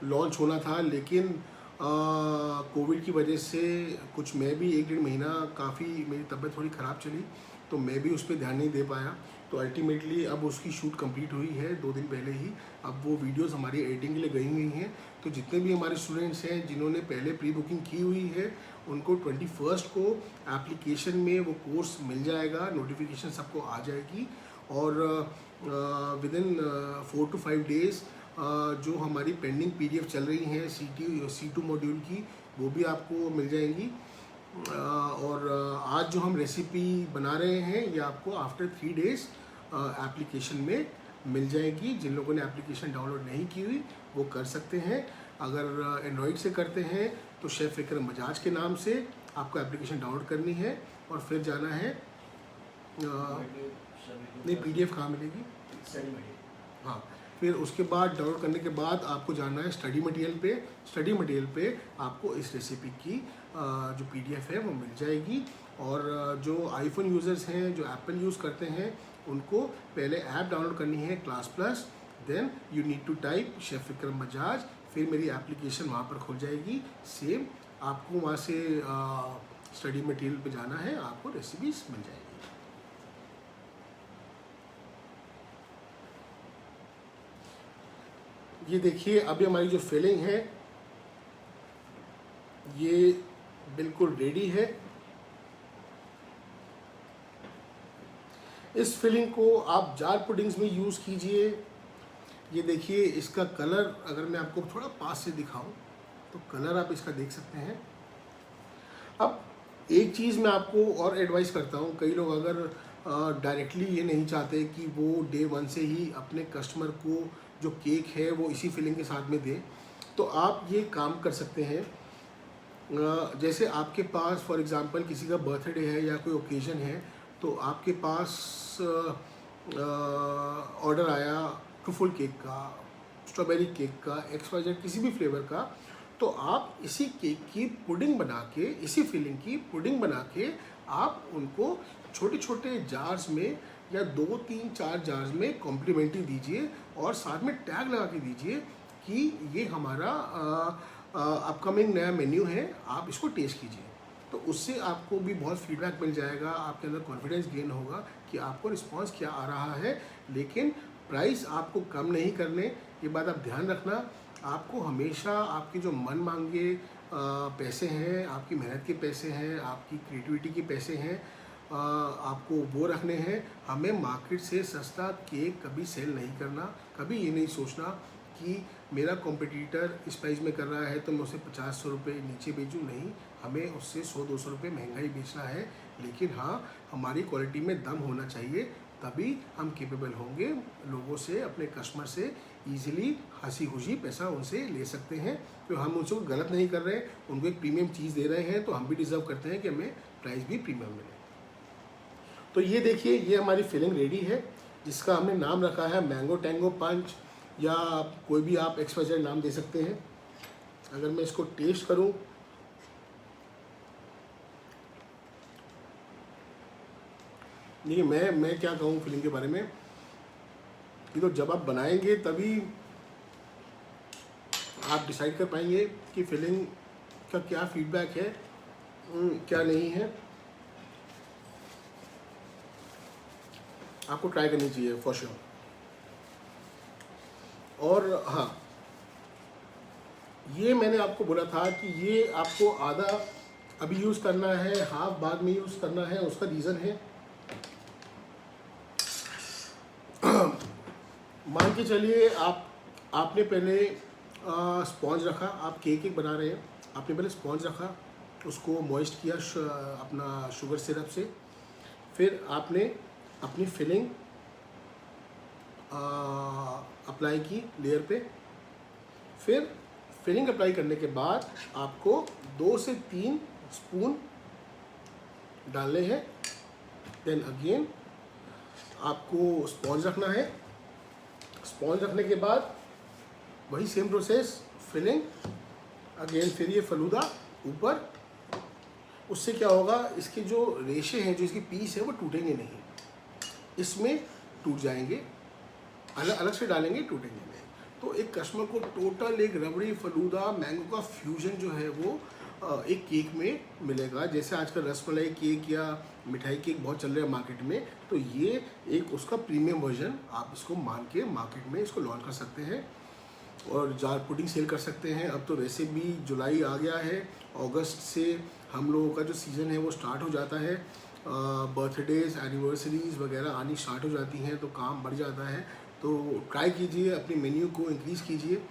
लॉन्च होना था, लेकिन कोविड की वजह से कुछ मैं भी 1-1.5 महीना काफ़ी मेरी तबीयत थोड़ी ख़राब चली, तो मैं भी उस पर ध्यान नहीं दे पाया। तो अल्टीमेटली अब उसकी शूट कंप्लीट हुई है 2 दिन पहले ही। अब वो वीडियोस हमारी एडिटिंग के लिए गई हुई हैं। तो जितने भी हमारे स्टूडेंट्स हैं जिन्होंने पहले प्री बुकिंग की हुई है, उनको 21 को एप्लीकेशन में वो कोर्स मिल जाएगा, नोटिफिकेशन सबको आ जाएगी। और विद इन 4 to 5 डेज़ जो हमारी पेंडिंग PDF चल रही हैं C2 मॉड्यूल की, वो भी आपको मिल जाएंगी। और आज जो हम रेसिपी बना रहे हैं, ये आपको आफ्टर 3 डेज़ एप्लीकेशन में मिल जाएगी। जिन लोगों ने एप्लीकेशन डाउनलोड नहीं की हुई वो कर सकते हैं। अगर एंड्रॉयड से करते हैं तो शेफ़ विक्रम बजाज के नाम से आपको एप्लीकेशन डाउनलोड करनी है और फिर जाना है। नहीं, PDF कहाँ मिलेगी? हाँ, फिर उसके बाद डाउनलोड करने के बाद आपको जाना है स्टडी मटेरियल पे। स्टडी मटेरियल पे आपको इस रेसिपी की जो PDF है वो मिल जाएगी। और जो आईफोन यूज़र्स हैं, जो एप्पल यूज़ करते हैं, उनको पहले ऐप डाउनलोड करनी है Classplus, then you need to type chef Vikram Bajaj, फिर मेरी एप्लीकेशन वहाँ पर खुल जाएगी। सेम आपको वहाँ से स्टडी मटेरियल पे जाना है, आपको रेसिपीज मिल जाएगी। ये देखिए, अभी हमारी जो फिलिंग है ये बिल्कुल रेडी है। इस फिलिंग को आप जार पुडिंग्स में यूज़ कीजिए। ये देखिए इसका कलर, अगर मैं आपको थोड़ा पास से दिखाऊं तो कलर आप इसका देख सकते हैं। अब एक चीज़ मैं आपको और एडवाइस करता हूँ, कई लोग अगर डायरेक्टली ये नहीं चाहते कि वो डे वन से ही अपने कस्टमर को जो केक है वो इसी फिलिंग के साथ में दें, तो आप ये काम कर सकते हैं। जैसे आपके पास फॉर एग्ज़ाम्पल किसी का बर्थडे है या कोई ओकेज़न है, तो आपके पास ऑर्डर आया ट्रूफल केक का, स्ट्रॉबेरी केक का, XYZ किसी भी फ्लेवर का, तो आप इसी केक की पुडिंग बना के, इसी फिलिंग की पुडिंग बना के आप उनको छोटे छोटे जार्स में या 2 3 4 जार्स में कॉम्प्लीमेंट्री दीजिए और साथ में टैग लगा के दीजिए कि ये हमारा अपकमिंग नया मेन्यू है, आप इसको टेस्ट कीजिए। तो उससे आपको भी बहुत फीडबैक मिल जाएगा, आपके अंदर कॉन्फिडेंस गेन होगा कि आपको रिस्पांस क्या आ रहा है। लेकिन प्राइस आपको कम नहीं करने, ये बात आप ध्यान रखना। आपको हमेशा आपके जो मन मांगे पैसे हैं, आपकी मेहनत के पैसे हैं, आपकी क्रिएटिविटी के पैसे हैं, आपको वो रखने हैं। हमें मार्केट से सस्ता केक कभी सेल नहीं करना। कभी ये नहीं सोचना कि मेरा कॉम्पिटिटर इस प्राइस में कर रहा है तो मैं उसे 50-100 रुपये नीचे बेचूं। नहीं, हमें उससे 100-200 रुपये महंगा ही बेचना है। लेकिन हाँ, हमारी क्वालिटी में दम होना चाहिए, तभी हम केपेबल होंगे लोगों से, अपने कस्टमर से ईजिली हंसी खुशी पैसा उनसे ले सकते हैं। तो हम उनसे कोई गलत नहीं कर रहे हैं, उनको एक प्रीमियम चीज़ दे रहे हैं, तो हम भी डिज़र्व करते हैं कि हमें प्राइस भी प्रीमियम मिले। तो ये देखिए, ये हमारी फिलिंग रेडी है, जिसका हमने नाम रखा है मैंगो टैंगो पंच, या कोई भी आप XYZ नाम दे सकते हैं। अगर मैं इसको टेस्ट करूं, देखिए मैं क्या कहूँ फिलिंग के बारे में, कि तो जब आप बनाएंगे तभी आप डिसाइड कर पाएंगे कि फिलिंग का क्या फीडबैक है, क्या नहीं है। आपको ट्राई करनी चाहिए फॉर श्योर। और हाँ, ये मैंने आपको बोला था कि ये आपको आधा अभी यूज़ करना है, हाफ बाद में यूज़ करना है। उसका रीज़न है, मान के चलिए आपने पहले स्पॉन्ज रखा, आप केक बना रहे हैं, आपने पहले स्पॉन्ज रखा, उसको मॉइस्ट किया अपना शुगर सिरप से, फिर आपने अपनी फिलिंग अप्लाई की लेयर पे। फिर फिलिंग अप्लाई करने के बाद आपको 2 से 3 स्पून डालने हैं। देन अगेन आपको स्पॉन्ज रखना है। स्पॉन्ज रखने के बाद वही सेम प्रोसेस, फिलिंग अगेन, फिर ये फलूदा ऊपर। उससे क्या होगा, इसके जो रेशे हैं, जो इसकी पीस है, वो टूटेंगे नहीं, इसमें टूट जाएंगे। अलग अलग से डालेंगे, टूटेंगे नहीं। तो एक कस्टमर को टोटल एक रबड़ी फलूदा मैंगो का फ्यूजन जो है वो एक केक में मिलेगा। जैसे आजकल रसमलाई केक या मिठाई केक बहुत चल रहे हैं मार्केट में, तो ये एक उसका प्रीमियम वर्जन आप इसको मान के मार्केट में इसको लॉन्च कर सकते हैं और जार पुडिंग सेल कर सकते हैं। अब तो वैसे भी जुलाई आ गया है, अगस्त से हम लोगों का जो सीज़न है वो स्टार्ट हो जाता है। बर्थडेज, एनिवर्सरीज वगैरह आनी स्टार्ट हो जाती हैं, तो काम बढ़ जाता है। तो ट्राई कीजिए, अपने मेन्यू को इंक्रीज़ कीजिए।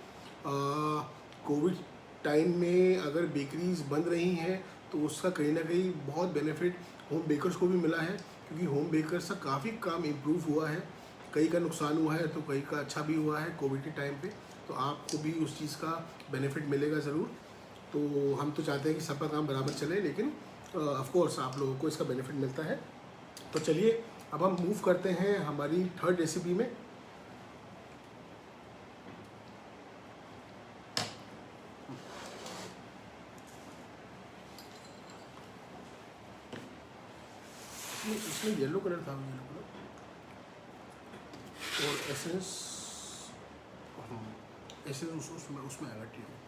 कोविड टाइम में अगर बेकरीज बंद रही हैं तो उसका कहीं ना कहीं बहुत बेनिफिट होम बेकर्स को भी मिला है, क्योंकि होम बेकर्स का काफ़ी काम इम्प्रूव हुआ है। कई का नुकसान हुआ है तो कई का अच्छा भी हुआ है कोविड के टाइम पे, तो आपको भी उस चीज़ का बेनिफिट मिलेगा ज़रूर। तो हम तो चाहते हैं कि सबका काम बराबर चले, लेकिन ऑफ कोर्स आप लोगों को इसका बेनिफिट मिलता है। तो चलिए अब हम मूव करते हैं हमारी थर्ड रेसिपी में। इसमें येलो कलर था, येलो कलर और एसेंस उसमें आएगा। ठीक है,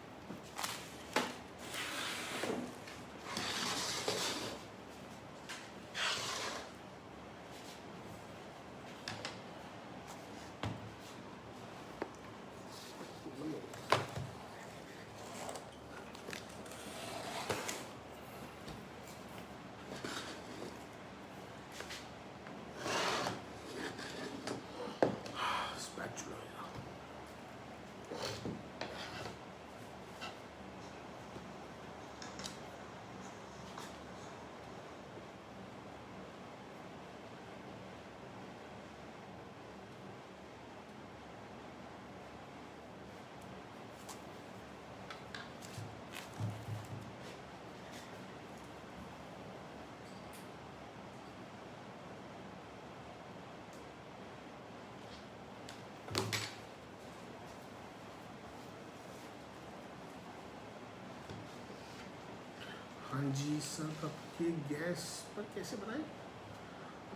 जी सर, कपकेक गैस पर कैसे बनाएं?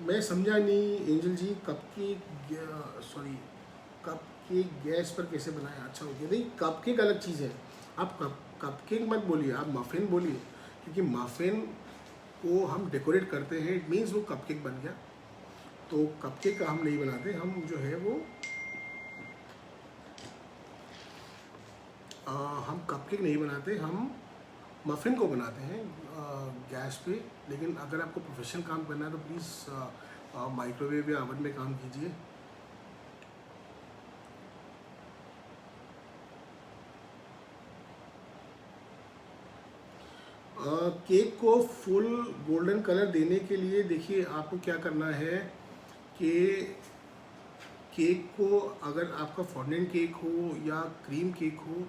मैं समझा नहीं एंजल जी। कपकेक गैस पर कैसे बनाएं? अच्छा ओके, नहीं कपकेक अलग चीज़ है। आप कपकेक मत बोलिए, आप मफ़िन बोलिए, क्योंकि मफ़िन को हम डेकोरेट करते हैं, इट मीन्स वो कपकेक बन गया। तो कपकेक का हम नहीं बनाते, हम जो है वो हम कपकेक नहीं बनाते, हम मफ़िन को बनाते हैं गैस पे। लेकिन अगर आपको प्रोफेशनल काम करना है तो प्लीज़ माइक्रोवेव या ओवन में काम कीजिए। केक को फुल गोल्डन कलर देने के लिए देखिए आपको क्या करना है कि केक को, अगर आपका फॉन्डेंट केक हो या क्रीम केक हो,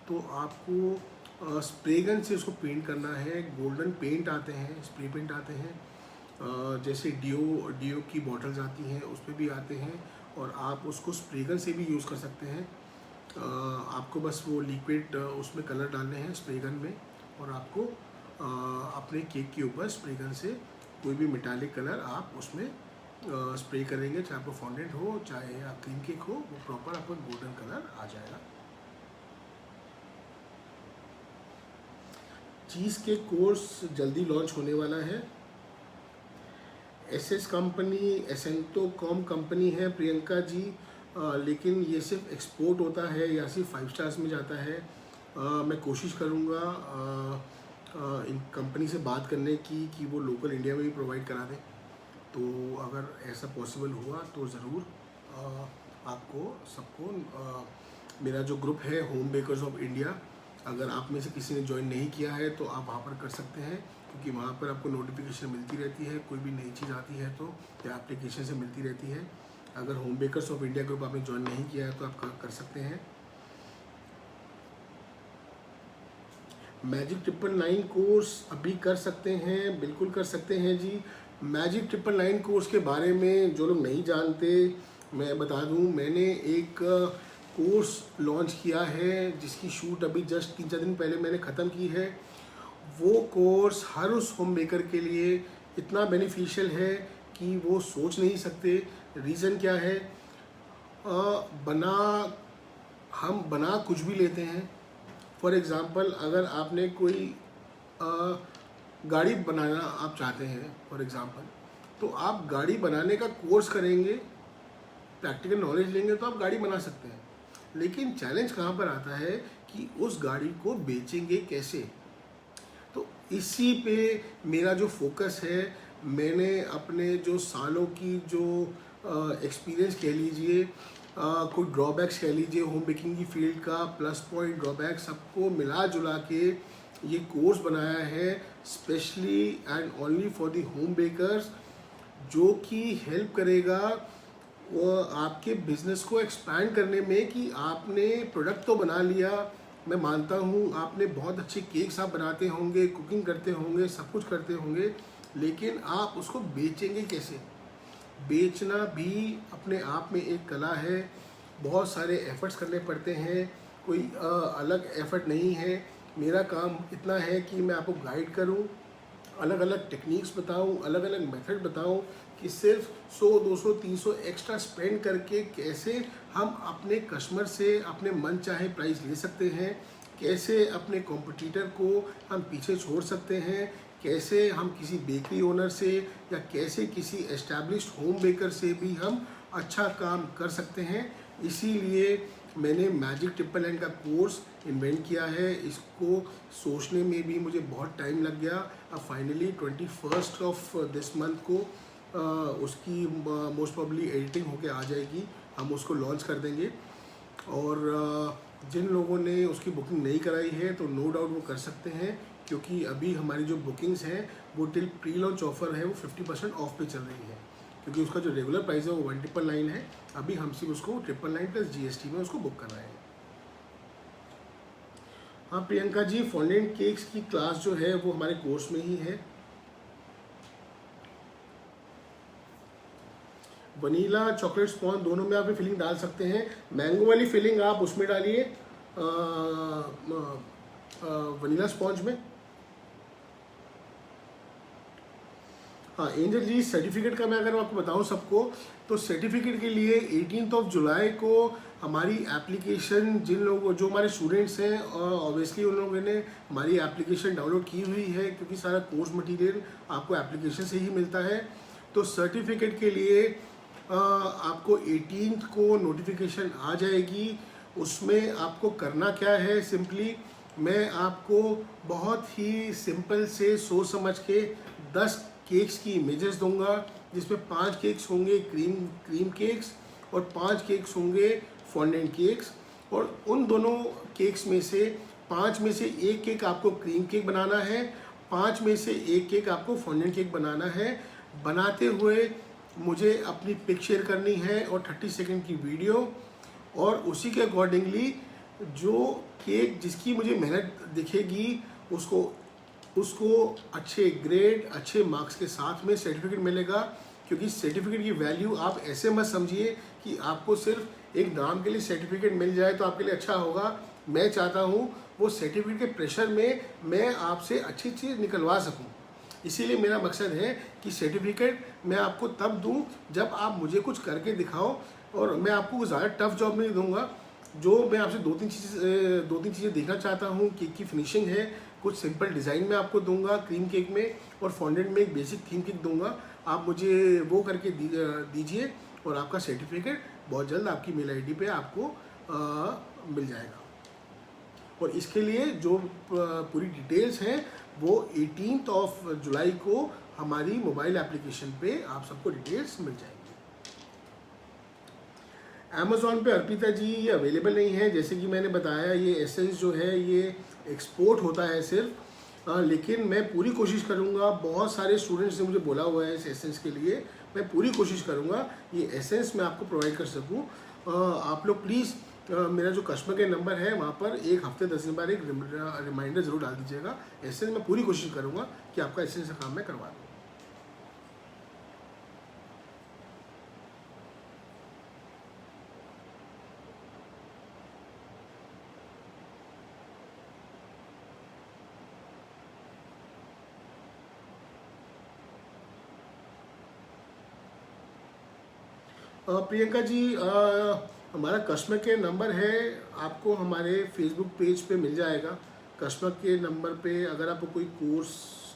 तो आपको स्प्रे गन से उसको पेंट करना है। गोल्डन पेंट आते हैं, स्प्रे पेंट आते हैं, जैसे डियो की बॉटल्स आती हैं उस पर भी आते हैं, और आप उसको स्प्रे गन से भी यूज़ कर सकते हैं। आपको बस वो लिक्विड उसमें कलर डालने हैं स्प्रे गन में, और आपको अपने केक के ऊपर स्प्रे गन से कोई भी मेटालिक कलर आप उसमें स्प्रे करेंगे, चाहे आपको फॉन्डेंट हो चाहे आप क्रीम केक हो, वो प्रॉपर आपको गोल्डन कलर आ जाएगा। चीज़ केक कोर्स जल्दी लॉन्च होने वाला है। एसएस कंपनी, एसेंटोकॉम कंपनी है प्रियंका जी, लेकिन ये सिर्फ एक्सपोर्ट होता है या सिर्फ 5 स्टार्स में जाता है। मैं कोशिश करूँगा इन कंपनी से बात करने की कि वो लोकल इंडिया में भी प्रोवाइड करा दें। तो अगर ऐसा पॉसिबल हुआ तो ज़रूर आपको सबको मेरा जो ग्रुप है होम बेकर्स ऑफ इंडिया, अगर आप में से किसी ने ज्वाइन नहीं किया है तो आप वहाँ पर कर सकते हैं, क्योंकि वहाँ पर आपको नोटिफिकेशन मिलती रहती है, कोई भी नई चीज़ आती है तो या एप्लीकेशन से मिलती रहती है। अगर home bakers of India group आपने ज्वाइन नहीं किया है तो आप कर सकते हैं। मैजिक 999 कोर्स अभी कर सकते हैं, बिल्कुल कर सकते हैं जी। मैजिक 999 कोर्स के बारे में जो लोग नहीं जानते, मैं बता दूं, मैंने एक कोर्स लॉन्च किया है जिसकी शूट अभी जस्ट 3-4 दिन पहले मैंने ख़त्म की है। वो कोर्स हर उस होम मेकर के लिए इतना बेनिफिशियल है कि वो सोच नहीं सकते। रीज़न क्या है? हम बना कुछ भी लेते हैं। फॉर एग्ज़ाम्पल, अगर आपने कोई गाड़ी बनाना आप चाहते हैं फॉर एग्ज़ाम्पल, तो आप गाड़ी बनाने का कोर्स करेंगे, प्रैक्टिकल नॉलेज लेंगे तो आप गाड़ी बना सकते हैं। लेकिन चैलेंज कहाँ पर आता है कि उस गाड़ी को बेचेंगे कैसे। तो इसी पे मेरा जो फोकस है, मैंने अपने जो सालों की जो एक्सपीरियंस कह लीजिए, कोई ड्रॉबैक्स कह लीजिए होम बेकिंग की फील्ड का, प्लस पॉइंट ड्रॉबैक, सबको मिला जुला के ये कोर्स बनाया है specially and only for the home bakers, जो कि हेल्प करेगा वो आपके बिजनेस को एक्सपैंड करने में। कि आपने प्रोडक्ट तो बना लिया, मैं मानता हूँ आपने बहुत अच्छे केक्स आप बनाते होंगे, कुकिंग करते होंगे, सब कुछ करते होंगे, लेकिन आप उसको बेचेंगे कैसे? बेचना भी अपने आप में एक कला है, बहुत सारे एफर्ट्स करने पड़ते हैं, कोई अलग एफर्ट नहीं है। मेरा काम इतना है कि मैं आपको गाइड करूं, अलग अलग टेक्निक्स बताऊं, अलग अलग मेथड बताऊं कि सिर्फ 100, 200, 300 एक्स्ट्रा स्पेंड करके कैसे हम अपने कस्टमर से अपने मन चाहे प्राइस ले सकते हैं, कैसे अपने कॉम्पिटिटर को हम पीछे छोड़ सकते हैं, कैसे हम किसी बेकरी ओनर से या कैसे किसी एस्टैब्लिश्ड होम बेकर से भी हम अच्छा काम कर सकते हैं। इसीलिए मैंने मैजिक 999 का कोर्स इन्वेंट किया है। इसको सोचने में भी मुझे बहुत टाइम लग गया। अब फाइनली 21 ऑफ दिस मंथ को उसकी मोस्ट प्रॉब्ली एडिटिंग होके आ जाएगी, हम उसको लॉन्च कर देंगे। और जिन लोगों ने उसकी बुकिंग नहीं कराई है तो नो डाउट वो कर सकते हैं, क्योंकि अभी हमारी जो बुकिंग्स हैं वो टिल प्री लॉन्च ऑफर है, वो 50% ऑफ पे चल रही है, क्योंकि उसका जो रेगुलर प्राइस है वो 1999 है। अभी हम सिर्फ उसको 999 प्लस GST में उसको बुक कर रहे हैं। हाँ प्रियंका जी, फॉन्डेंट केक्स की क्लास जो है वो हमारे कोर्स में ही है। वनीला चॉकलेट स्पॉन्ज दोनों में आप फिलिंग डाल सकते हैं। मैंगो वाली फिलिंग आप उसमें डालिए, वनीला स्पॉन्ज में। हाँ एंजल जी, सर्टिफिकेट का मैं अगर आपको बताऊं सबको, तो सर्टिफिकेट के लिए 18 जुलाई को हमारी एप्लीकेशन, जिन लोगों जो हमारे स्टूडेंट्स हैं ऑब्वियसली उन लोगों ने हमारी एप्लीकेशन डाउनलोड की हुई है, क्योंकि सारा कोर्स मटेरियल आपको एप्लीकेशन से ही मिलता है। तो सर्टिफिकेट के लिए आपको 18 को नोटिफिकेशन आ जाएगी। उसमें आपको करना क्या है, सिंपली मैं आपको बहुत ही सिंपल से सोच समझ के 10 केक्स की इमेजेस दूंगा, जिसमें 5 केक्स होंगे क्रीम केक्स और 5 केक्स होंगे फॉन्डेंट केक्स। और उन दोनों केक्स में से 5 में से एक केक आपको क्रीम केक बनाना है, 5 में से एक केक आपको फॉन्डेंट केक बनाना है। बनाते हुए मुझे अपनी पिक शेयर करनी है और 30 सेकंड की वीडियो, और उसी के अकॉर्डिंगली जो केक जिसकी मुझे मेहनत दिखेगी उसको अच्छे ग्रेड, अच्छे मार्क्स के साथ में सर्टिफिकेट मिलेगा। क्योंकि सर्टिफिकेट की वैल्यू आप ऐसे मत समझिए कि आपको सिर्फ एक नाम के लिए सर्टिफिकेट मिल जाए तो आपके लिए अच्छा होगा। मैं चाहता हूँ वो सर्टिफिकेट के प्रेशर में मैं आपसे अच्छी चीज़ निकलवा सकूँ। इसीलिए मेरा मकसद है कि सर्टिफिकेट मैं आपको तब दूं जब आप मुझे कुछ करके दिखाओ, और मैं आपको ज़्यादा टफ जॉब नहीं दूंगा। जो मैं आपसे दो तीन चीज़ें देखना चाहता हूँ। केक की फिनिशिंग है, कुछ सिंपल डिज़ाइन में आपको दूंगा क्रीम केक में, और फॉन्डेंट में एक बेसिक थीम केक दूंगा। आप मुझे वो करके दीजिए और आपका सर्टिफिकेट बहुत जल्द आपकी मेल आईडी पे आपको मिल जाएगा। और इसके लिए जो पूरी डिटेल्स हैं वो 18 जुलाई को हमारी मोबाइल एप्लीकेशन पे आप सबको डिटेल्स मिल जाएंगी। अमेज़ॉन पे अर्पिता जी ये अवेलेबल नहीं है। जैसे कि मैंने बताया, ये एसेंस जो है ये एक्सपोर्ट होता है सिर्फ, लेकिन मैं पूरी कोशिश करूँगा। बहुत सारे स्टूडेंट्स ने मुझे बोला हुआ है इस एसेंस के लिए, मैं पूरी कोशिश करूँगा ये एसेंस मैं आपको प्रोवाइड कर सकूँ। आप लोग प्लीज़ मेरा जो कस्टमर केयर नंबर है वहाँ पर एक हफ्ते 10 दिन बाद एक रिमाइंडर ज़रूर डाल दीजिएगा। एसेंस मैं पूरी कोशिश करूँगा कि आपका एसेंस का काम मैं करवा दूँ। प्रियंका जी, हमारा कस्टमर केयर नंबर है, आपको हमारे फेसबुक पेज पे मिल जाएगा। कस्टमर केयर नंबर पे अगर आपको कोई कोर्स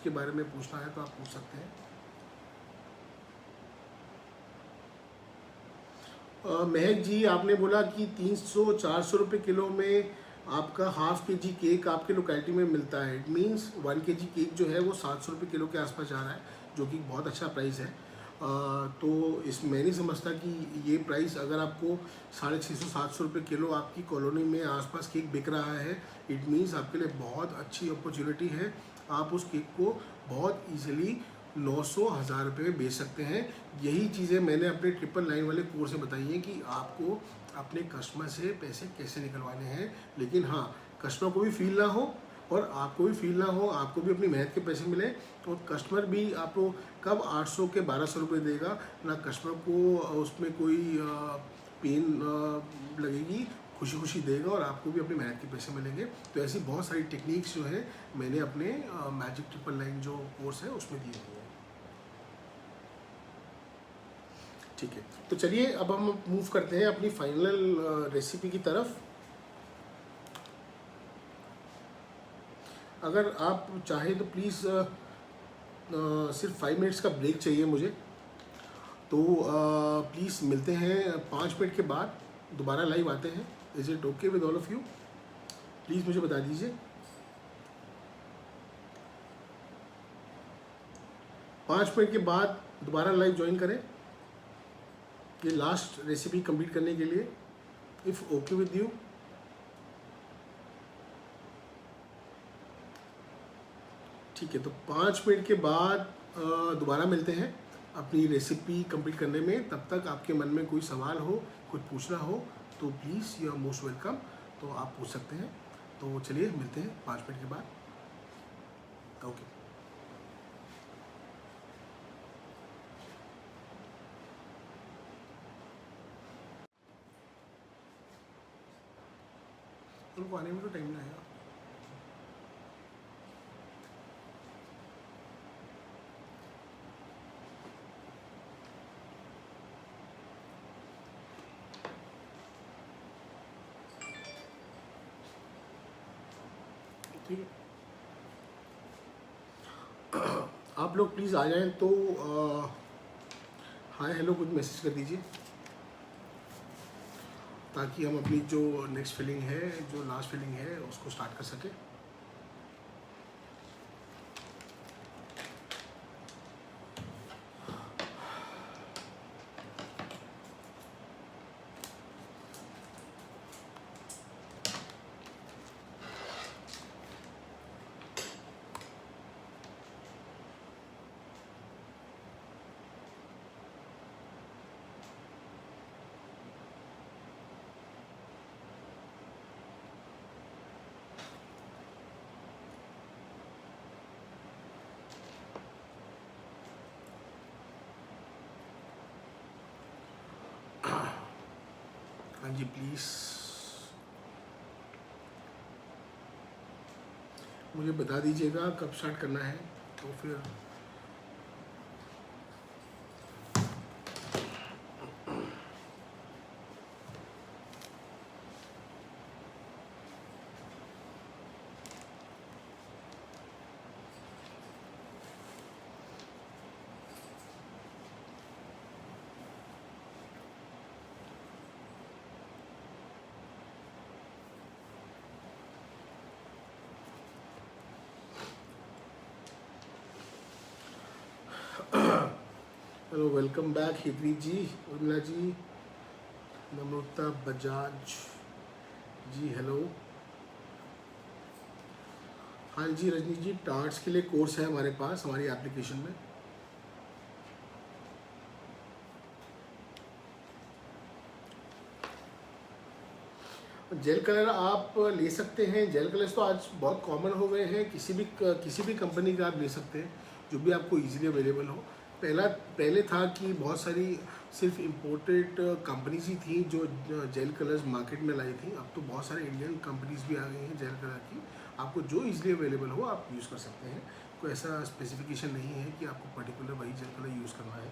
के बारे में पूछना है तो आप पूछ सकते हैं। महक जी, आपने बोला कि 300-400 रुपये किलो में आपका हाफ के जी केक आपके लोकेलिटी में मिलता है। इट मीन्स 1 kg केक जो है वो 700 रुपये किलो के आसपास जा रहा है, जो कि बहुत अच्छा प्राइस है। तो इस मैं नहीं समझता कि ये प्राइस अगर आपको 650-700 रुपये किलो आपकी कॉलोनी में आसपास केक बिक रहा है, इट मीन्स आपके लिए बहुत अच्छी अपॉर्चुनिटी है। आप उस केक को बहुत ईजिली 900-1000 रुपये में बेच सकते हैं। यही चीज़ें मैंने अपने 999 वाले कोर्स में बताई हैं कि आपको अपने कस्टमर से पैसे कैसे निकलवाने हैं। लेकिन हाँ, कस्टमर को भी फील ना हो और आपको भी फील ना हो, आपको भी अपनी मेहनत के पैसे मिले, और कस्टमर भी आपको कब 800 के 1200 रुपये देगा ना, कस्टमर को उसमें कोई पेन लगेगी, खुशी खुशी देगा और आपको भी अपनी मेहनत के पैसे मिलेंगे। तो ऐसी बहुत सारी टेक्निक्स जो है मैंने अपने मैजिक 999 जो कोर्स है उसमें दी हुई है। ठीक है, तो चलिए अब हम मूव करते हैं अपनी फाइनल रेसिपी की तरफ। अगर आप चाहें तो प्लीज़ सिर्फ 5 मिनट्स का ब्रेक चाहिए मुझे, तो प्लीज़ मिलते हैं 5 मिनट के बाद, दोबारा लाइव आते हैं। Is it okay with all of you? Please मुझे बता दीजिए। 5 मिनट के बाद दोबारा लाइव ज्वाइन करें ये लास्ट रेसिपी कंप्लीट करने के लिए, इफ़ ओके विद यू। ठीक है, तो 5 मिनट के बाद दोबारा मिलते हैं अपनी रेसिपी कंप्लीट करने में। तब तक आपके मन में कोई सवाल हो, कुछ पूछना हो तो please you are most welcome, तो आप पूछ सकते हैं। तो चलिए मिलते हैं 5 मिनट के बाद। ओके। उनको आने में तो टाइम लगेगा। ठीक है, आप लोग प्लीज़ आ जाएं तो हाय हेलो कुछ मैसेज कर दीजिए, ताकि हम अपनी जो नेक्स्ट फिलिंग है, जो लास्ट फिलिंग है, उसको स्टार्ट कर सकें। हाँ जी प्लीज़ मुझे बता दीजिएगा कब स्टार्ट करना है, तो फिर हेलो वेलकम बैक हितवी जी, उर्मिला जी, नम्रता बजाज जी, हेलो। हाँ जी रजनी जी, टार्ट्स के लिए कोर्स है हमारे पास, हमारी एप्लीकेशन में। जेल कलर आप ले सकते हैं, जेल कलर्स तो आज बहुत कॉमन हो गए हैं, किसी भी कंपनी का आप ले सकते हैं, जो भी आपको इजीली अवेलेबल हो। पहले था कि बहुत सारी सिर्फ इम्पोर्टेड कंपनीज ही थी जो जेल कलर्स मार्केट में लाई थी। अब तो बहुत सारे इंडियन कंपनीज भी आ गई हैं जेल कलर की। आपको जो इजीली अवेलेबल हो आप यूज़ कर सकते हैं, कोई ऐसा स्पेसिफिकेशन नहीं है कि आपको पर्टिकुलर वही जेल कलर यूज़ करना है।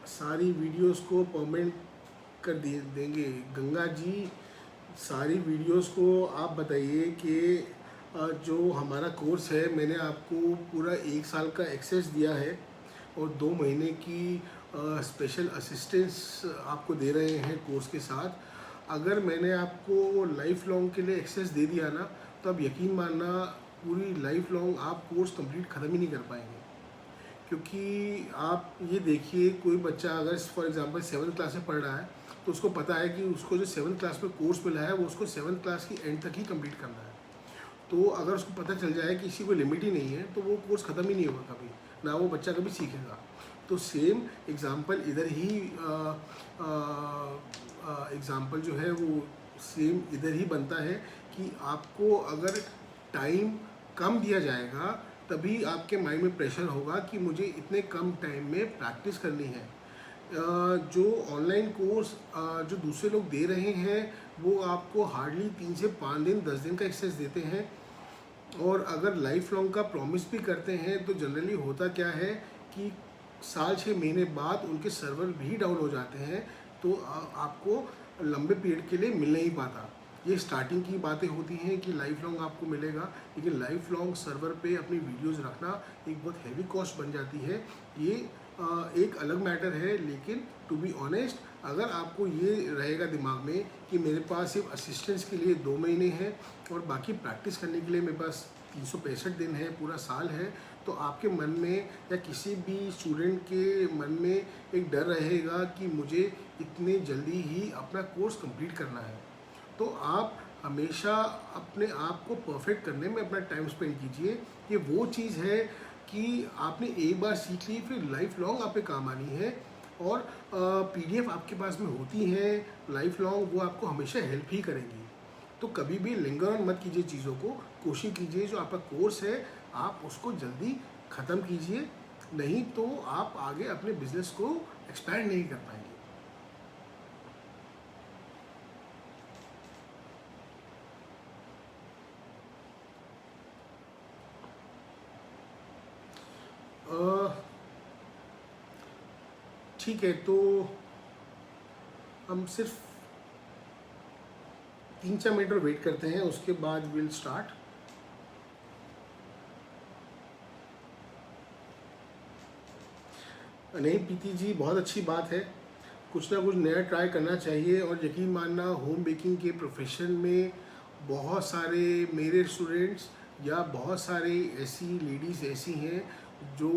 सारी वीडियोस को परमानेंट कर दिए देंगे गंगा जी। सारी वीडियोस को आप बताइए कि जो हमारा कोर्स है, मैंने आपको पूरा 1 साल का एक्सेस दिया है और 2 महीने की स्पेशल असिस्टेंस आपको दे रहे हैं कोर्स के साथ। अगर मैंने आपको लाइफ लॉन्ग के लिए एक्सेस दे दिया ना, तो अब यकीन मानना पूरी लाइफ लॉन्ग आप कोर्स कंप्लीट ख़त्म ही नहीं कर पाएंगे। क्योंकि आप ये देखिए, कोई बच्चा अगर फॉर एग्जांपल 7th क्लास में पढ़ रहा है, तो उसको पता है कि उसको जो 7th क्लास में कोर्स मिला है वो उसको 7th क्लास की एंड तक ही कंप्लीट करना है। तो अगर उसको पता चल जाए कि इसी को लिमिट ही नहीं है, तो वो कोर्स ख़त्म ही नहीं होगा कभी, ना वो बच्चा कभी सीखेगा। तो सेम एग्ज़ाम्पल इधर ही एग्ज़ाम्पल जो है वो सेम इधर ही बनता है कि आपको अगर टाइम कम दिया जाएगा, तभी आपके माइंड में प्रेशर होगा कि मुझे इतने कम टाइम में प्रैक्टिस करनी है। जो ऑनलाइन कोर्स जो दूसरे लोग दे रहे हैं, वो आपको हार्डली 3 से 5 दिन 10 दिन का एक्सेस देते हैं। और अगर लाइफ लॉन्ग का प्रॉमिस भी करते हैं, तो जनरली होता क्या है कि साल 6 महीने बाद उनके सर्वर भी डाउन हो जाते हैं, तो आपको लंबे पीरियड के लिए मिल नहीं पाता। ये स्टार्टिंग की बातें होती हैं कि लाइफ लॉन्ग आपको मिलेगा, लेकिन लाइफ लॉन्ग सर्वर पे अपनी वीडियोस रखना एक बहुत हैवी कॉस्ट बन जाती है। ये एक अलग मैटर है, लेकिन टू बी ऑनेस्ट, अगर आपको ये रहेगा दिमाग में कि मेरे पास सिर्फ असिस्टेंस के लिए 2 महीने हैं और बाकी प्रैक्टिस करने के लिए मेरे पास 365 दिन है, पूरा साल है, तो आपके मन में या किसी भी स्टूडेंट के मन में एक डर रहेगा कि मुझे इतने जल्दी ही अपना कोर्स कंप्लीट करना है। तो आप हमेशा अपने आप को परफेक्ट करने में अपना टाइम स्पेंड कीजिए। ये वो चीज़ है कि आपने एक बार सीख ली, फिर लाइफ लॉन्ग आप पे काम आनी है। और पीडीएफ आपके पास में होती हैं लाइफ लॉन्ग, वो आपको हमेशा हेल्प ही करेंगी। तो कभी भी लिंगर ऑन मत कीजिए चीज़ों को, कोशिश कीजिए जो आपका कोर्स है आप उसको जल्दी ख़त्म कीजिए, नहीं तो आप आगे अपने बिजनेस को एक्सपैंड नहीं कर पाएंगे। ठीक है, तो हम सिर्फ 3-4 मिनट और वेट करते हैं, उसके बाद विल स्टार्ट। नहीं प्रीति जी, बहुत अच्छी बात है, कुछ ना कुछ नया ट्राई करना चाहिए। और यकीन मानना, होम बेकिंग के प्रोफेशन में बहुत सारे मेरे स्टूडेंट्स या बहुत सारे ऐसी लेडीज़ ऐसी हैं जो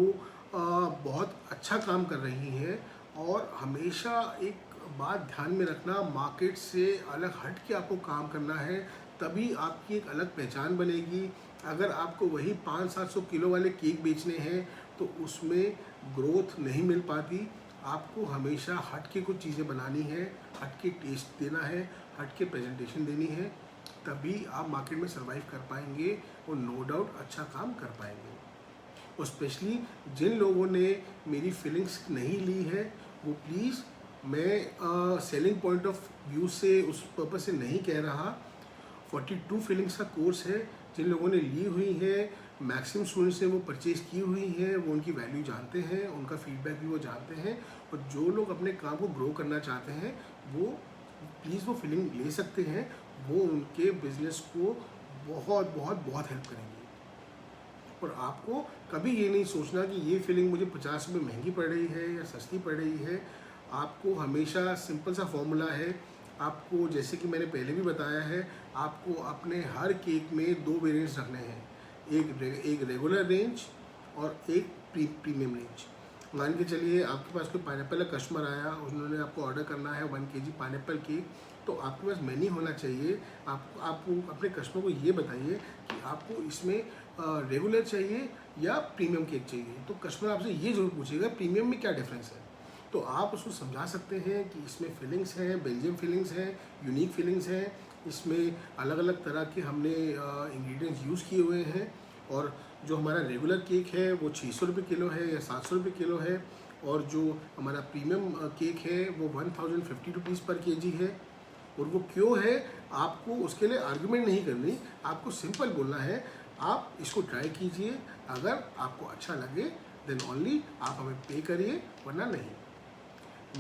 बहुत अच्छा काम कर रही हैं। और हमेशा एक बात ध्यान में रखना, मार्केट से अलग हट के आपको काम करना है, तभी आपकी एक अलग पहचान बनेगी। अगर आपको वही 500-700 किलो वाले केक बेचने हैं तो उसमें ग्रोथ नहीं मिल पाती। आपको हमेशा हट के कुछ चीज़ें बनानी है, हट के टेस्ट देना है, हट के प्रेजेंटेशन देनी है, तभी आप मार्केट में सर्वाइव कर पाएंगे और नो डाउट अच्छा काम कर पाएंगे। और स्पेशली जिन लोगों ने मेरी फीलिंग्स नहीं ली है, वो प्लीज़, मैं सेलिंग पॉइंट ऑफ व्यू से उस पर्पज से नहीं कह रहा। 42 फीलिंग्स का कोर्स है, जिन लोगों ने ली हुई है, मैक्सिमम स्टूडेंट्स ने वो परचेज़ की हुई है, वो उनकी वैल्यू जानते हैं, उनका फीडबैक भी वो जानते हैं। और जो लोग अपने काम को ग्रो करना चाहते हैं वो प्लीज़ वो फीलिंग ले सकते हैं, वो उनके बिजनेस को बहुत बहुत बहुत हेल्प करेंगी। और आपको कभी ये नहीं सोचना कि ये फीलिंग मुझे 50 रुपये महंगी पड़ रही है या सस्ती पड़ रही है। आपको हमेशा सिंपल सा फॉर्मूला है, आपको जैसे कि मैंने पहले भी बताया है, आपको अपने हर केक में 2 वेरिएंट्स रखने हैं, एक रेगुलर रेंज और एक प्रीमियम रेंज। मान के चलिए आपके पास कोई पाइनएप्पल का कस्टमर आया, उन्होंने आपको ऑर्डर करना है 1 kg पाइनएप्पल केक, तो आपके पास मेन्यू होना चाहिए। आप अपने कस्टमर को ये बताइए कि आपको इसमें रेगुलर चाहिए या प्रीमियम केक चाहिए। तो कस्टमर आपसे ये जरूर पूछेगा प्रीमियम में क्या डिफरेंस है। तो आप उसको समझा सकते हैं कि इसमें फीलिंग्स हैं, बेल्जियम फीलिंग्स हैं, यूनिक फीलिंग्स हैं, इसमें अलग अलग तरह के हमने इंग्रेडिएंट्स यूज़ किए हुए हैं। और जो हमारा रेगुलर केक है वो 600 रुपये किलो है या 700 रुपये किलो है, और जो हमारा प्रीमियम केक है वो 1050 रुपीज़ पर kg है। और वो क्यों है, आपको उसके लिए आर्गुमेंट नहीं करनी, आपको सिंपल बोलना है, आप इसको ट्राई कीजिए, अगर आपको अच्छा लगे देन ओनली आप हमें पे करिए, वरना नहीं।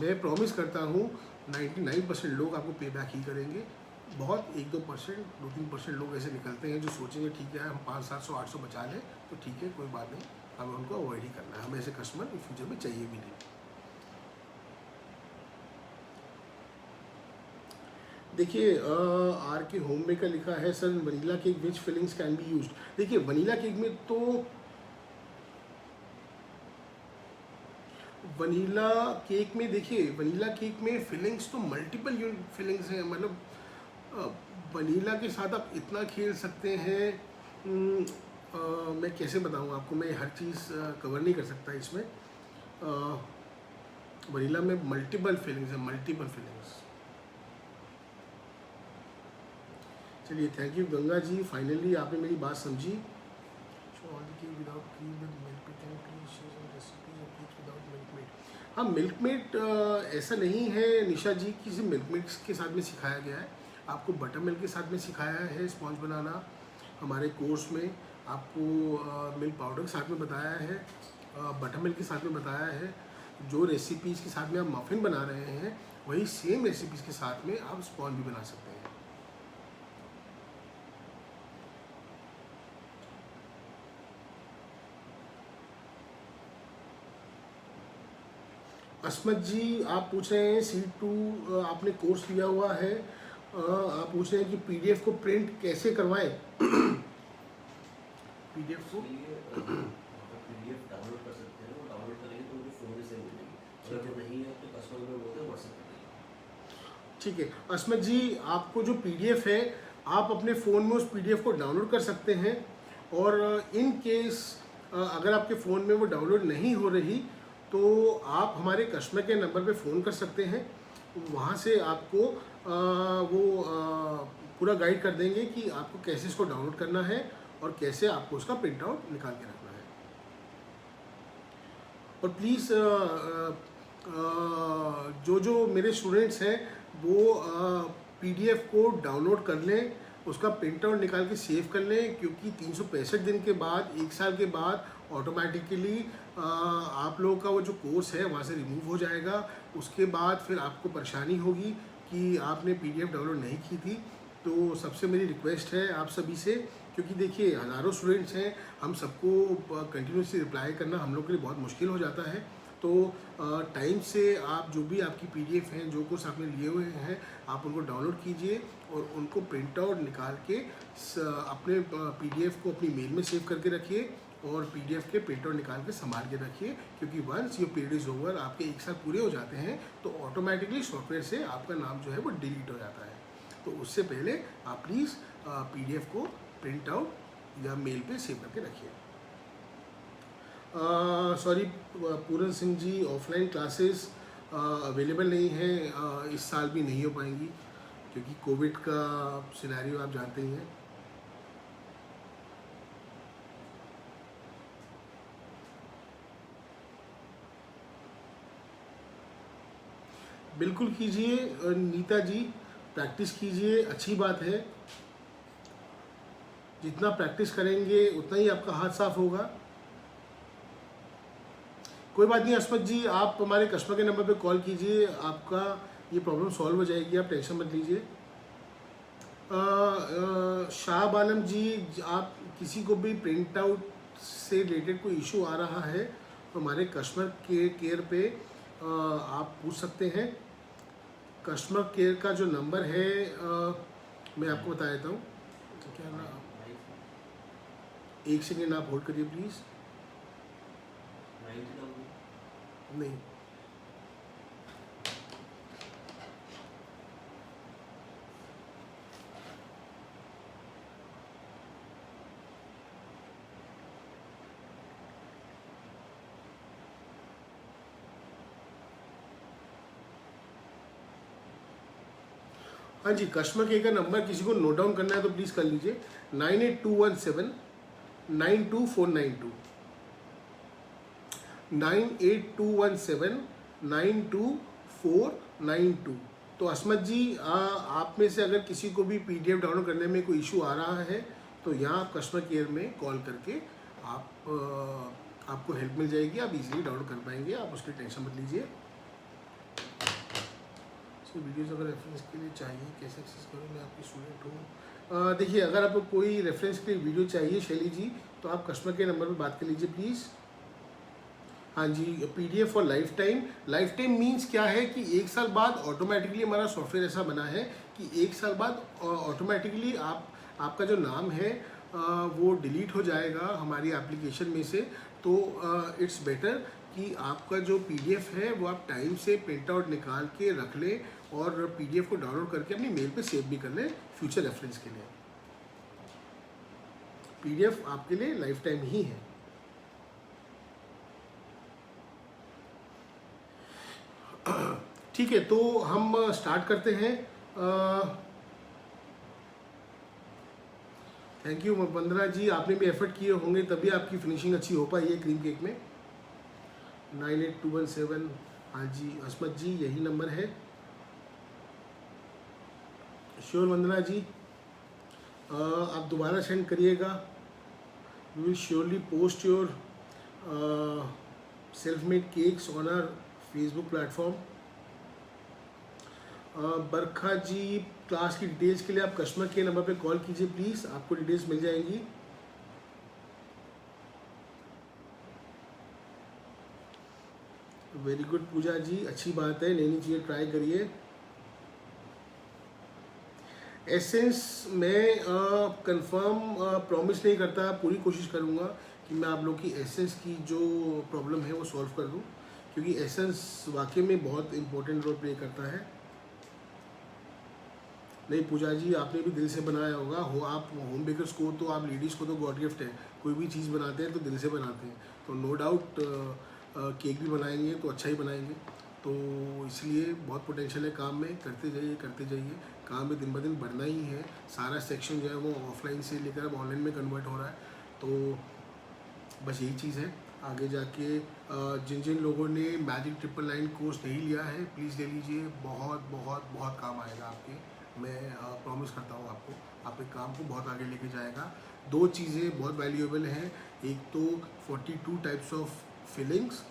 मैं प्रॉमिस करता हूँ 99% लोग आपको पे बैक ही करेंगे। बहुत 1-2%, 2-3% लोग ऐसे निकलते हैं जो सोचेंगे ठीक है हम 500-700-800 बचा लें तो ठीक है, कोई बात नहीं, हमें उनको अवॉइड ही करना है, हमें ऐसे कस्टमर इन फ्यूचर में चाहिए भी नहीं। देखिए आर के होम मेकर लिखा है, sir vanilla cake which fillings can be used. देखिए वनीला केक में तो वनीला केक में देखिए वनीला केक में फिलिंग्स तो मल्टीपल फिलिंग्स हैं। मतलब वनीला के साथ आप इतना खेल सकते हैं, मैं कैसे बताऊँ आपको, मैं हर चीज़ कवर नहीं कर सकता इसमें। वनीला में मल्टीपल फीलिंग्स हैं, मल्टीपल फीलिंग्स। चलिए thank you Ganga ji, finally आपने मेरी बात समझी। हाँ मिल्कमेड ऐसा नहीं है निशा जी कि सिर्फ मिल्कमेड के साथ में सिखाया गया है, आपको बटर मिल्क के साथ में सिखाया है स्पॉन्ज बनाना। हमारे कोर्स में आपको मिल्क पाउडर के साथ में बताया है, बटर मिल्क के साथ में बताया है। जो रेसिपीज़ के साथ में आप मफ़िन बना रहे हैं वही सेम रेसिपीज़ के साथ में आप स्पॉन्ज भी बना सकते हैं। असमत जी आप पूछ रहे हैं C2 आपने कोर्स लिया हुआ है, आप पूछ रहे हैं कि PDF को प्रिंट कैसे करवाएं। PDF को PDF डाउनलोड कर सकते हैं, वो डाउनलोड करेंगे तो उनको फ़ोन में सेव हो जाएगी, अगर वो नहीं है तो कस्टमर में बोलते हैं व्हाट्सएप करेंगे। ठीक है असमत जी, आपको जो PDF है आप अपने फ़ोन में उस PDF को डाउनलोड कर सकते हैं। और इन केस अगर आपके फ़ोन में वो डाउनलोड नहीं हो रही तो आप हमारे कस्टमर के नंबर पे फ़ोन कर सकते हैं, वहाँ से आपको पूरा गाइड कर देंगे कि आपको कैसे इसको डाउनलोड करना है और कैसे आपको उसका प्रिंट आउट निकाल के रखना है। और प्लीज़ जो मेरे स्टूडेंट्स हैं वो PDF को डाउनलोड कर लें, उसका प्रिंट आउट निकाल के सेव कर लें, क्योंकि 365 दिन के बाद, 1 साल के बाद ऑटोमेटिकली आप लोगों का वो जो कोर्स है वहाँ से रिमूव हो जाएगा। उसके बाद फिर आपको परेशानी होगी कि आपने PDF डाउनलोड नहीं की थी। तो सबसे मेरी रिक्वेस्ट है आप सभी से, क्योंकि देखिए हज़ारों स्टूडेंट्स हैं, हम सबको कंटिन्यूसली रिप्लाई करना हम लोग के लिए बहुत मुश्किल हो जाता है। तो टाइम से आप जो भी आपकी पीडीएफ हैं, जो कोर्स आपने लिए हुए हैं, आप उनको डाउनलोड कीजिए और उनको प्रिंट आउट निकाल के अपने पीडीएफ को अपनी मेल में सेव करके रखिए और पीडीएफ के प्रिंट आउट निकाल के संभाल के रखिए, क्योंकि वंस ये पीरियड इज ओवर, आपके 1 साल पूरे हो जाते हैं, तो ऑटोमेटिकली सॉफ्टवेयर से आपका नाम जो है वो डिलीट हो जाता है। तो उससे पहले आप प्लीज़ पीडीएफ को प्रिंट आउट या मेल पे सेव करके रखिए। Sorry Puran Singh ji, offline classes available नहीं है, इस साल भी नहीं हो पाएंगी क्योंकि कोविड का सिनेरियो आप जानते ही हैं। बिल्कुल कीजिए नीता जी, प्रैक्टिस कीजिए, अच्छी बात है। जितना प्रैक्टिस करेंगे उतना ही आपका हाथ साफ होगा। कोई बात नहीं अस्मत जी, आप हमारे कस्टमर के नंबर पे कॉल कीजिए, आपका ये प्रॉब्लम सॉल्व हो जाएगी, आप टेंशन मत लीजिए। शाह आलम जी, आप किसी को भी प्रिंट आउट से रिलेटेड कोई इशू आ रहा है तो हमारे कस्टमर केयर पे आप पूछ सकते हैं। कस्टमर केयर का जो नंबर है मैं आपको बता देता हूँ। क्या ना, एक सेकेंड आप होल्ड करिए प्लीज़। नहीं, हाँ जी, कस्टमर केयर का नंबर किसी को नोट डाउन करना है तो प्लीज़ कर लीजिए, 98217 92492, 98217 92492। तो अस्मत जी, आप में से अगर किसी को भी पीडीएफ डाउनलोड करने में कोई इशू आ रहा है तो यहाँ आप कस्टमर केयर में कॉल करके आपको हेल्प मिल जाएगी, आप इजीली डाउनलोड कर पाएंगे, आप उसकी टेंशन मत लीजिए। वीडियोस अगर रेफरेंस के लिए चाहिए, कैसे एक्सेस करूँ, मैं आपकी स्टूडेंट हूँ। देखिए, अगर आपको कोई रेफरेंस के लिए वीडियो चाहिए शैली जी, तो आप कस्टमर के नंबर पर बात कर लीजिए प्लीज़। हाँ जी, PDF for life time. Life time means क्या है कि 1 साल बाद ऑटोमेटिकली हमारा सॉफ्टवेयर ऐसा बना है कि 1 साल बाद ऑटोमेटिकली आपका जो नाम है वो डिलीट हो जाएगा हमारी एप्लीकेशन में से। तो इट्स बेटर कि आपका जो पीडीएफ है वो आप टाइम से प्रिंट आउट निकाल के रख लें और पीडीएफ को डाउनलोड करके अपनी मेल पे सेव भी कर लें फ्यूचर रेफरेंस के लिए। पीडीएफ आपके लिए लाइफ टाइम ही है। ठीक है, तो हम स्टार्ट करते हैं। थैंक यू वंदना जी, आपने भी एफर्ट किए होंगे तभी आपकी फिनिशिंग अच्छी हो पाई है क्रीम केक में। 98217, हाँ जी अस्मत जी, यही नंबर है। श्योर वंदना जी, आप दोबारा सेंड करिएगा। We will surely post your self made cakes on our Facebook platform. Barkha ji, class की डिटेल्स के लिए आप कस्टमर केयर नंबर पे कॉल कीजिए प्लीज़, आपको डिटेल्स मिल जाएंगी। वेरी गुड पूजा जी, अच्छी बात है, नई नई चीज़ें ट्राई करिए। एसेंस मैं कंफर्म प्रॉमिस नहीं करता, पूरी कोशिश करूँगा कि मैं आप लोग की एसेंस की जो प्रॉब्लम है वो सॉल्व कर दूँ, क्योंकि एसेंस वाकई में बहुत इम्पोर्टेंट रोल प्ले करता है। नहीं पूजा जी, आपने भी दिल से बनाया होगा, आप होम बेकर्स को तो, आप लेडीज़ को तो गॉड गिफ्ट है, कोई भी चीज़ बनाते हैं तो दिल से बनाते हैं, तो नो डाउट केक भी बनाएंगे तो अच्छा ही बनाएंगे। तो इसलिए बहुत पोटेंशियल है काम में, करते जाइए, काम में दिन ब दिन बढ़ना ही है। सारा सेक्शन जो है वो ऑफलाइन से लेकर अब ऑनलाइन में कन्वर्ट हो रहा है, तो बस यही चीज़ है। आगे जाके जिन लोगों ने मैजिक 999 कोर्स नहीं लिया है प्लीज़ ले लीजिए, बहुत बहुत बहुत काम आएगा आपके, मैं प्रॉमिस करता हूँ आपको, आपके काम को बहुत आगे लेके जाएगा। 2 चीज़ें बहुत वैल्यूएबल हैं, एक तो 42 टाइप्स ऑफ फीलिंग्स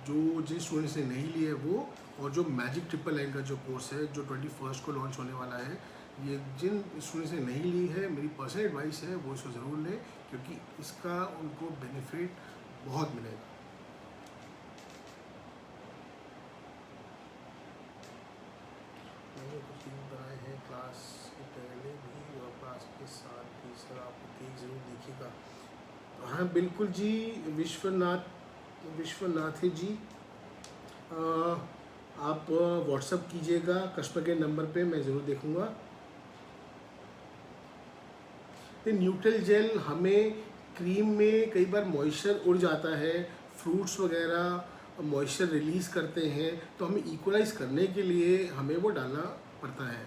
जो जिन स्टूडेंट्स ने नहीं लिए वो, और जो मैजिक 999 का जो कोर्स है जो 21 को लॉन्च होने वाला है, ये जिन स्टूडेंट्स ने नहीं ली है, मेरी पर्सनल एडवाइस है वो इसको ज़रूर लें, क्योंकि इसका उनको बेनिफिट बहुत मिलेगा। मैंने कुछ दिन बनाए हैं क्लास के पहले भी और क्लास के साथ भी, सर आप केक ज़रूर देखिएगा। हाँ बिल्कुल जी, विश्वनाथ जी, आप व्हाट्सअप कीजिएगा कस्टमर के नंबर पे, मैं ज़रूर देखूँगा। तो न्यूट्रल जेल हमें क्रीम में कई बार मॉइस्चर उड़ जाता है, फ्रूट्स वगैरह मॉइस्चर रिलीज़ करते हैं, तो हमें इक्वलाइज करने के लिए हमें वो डालना पड़ता है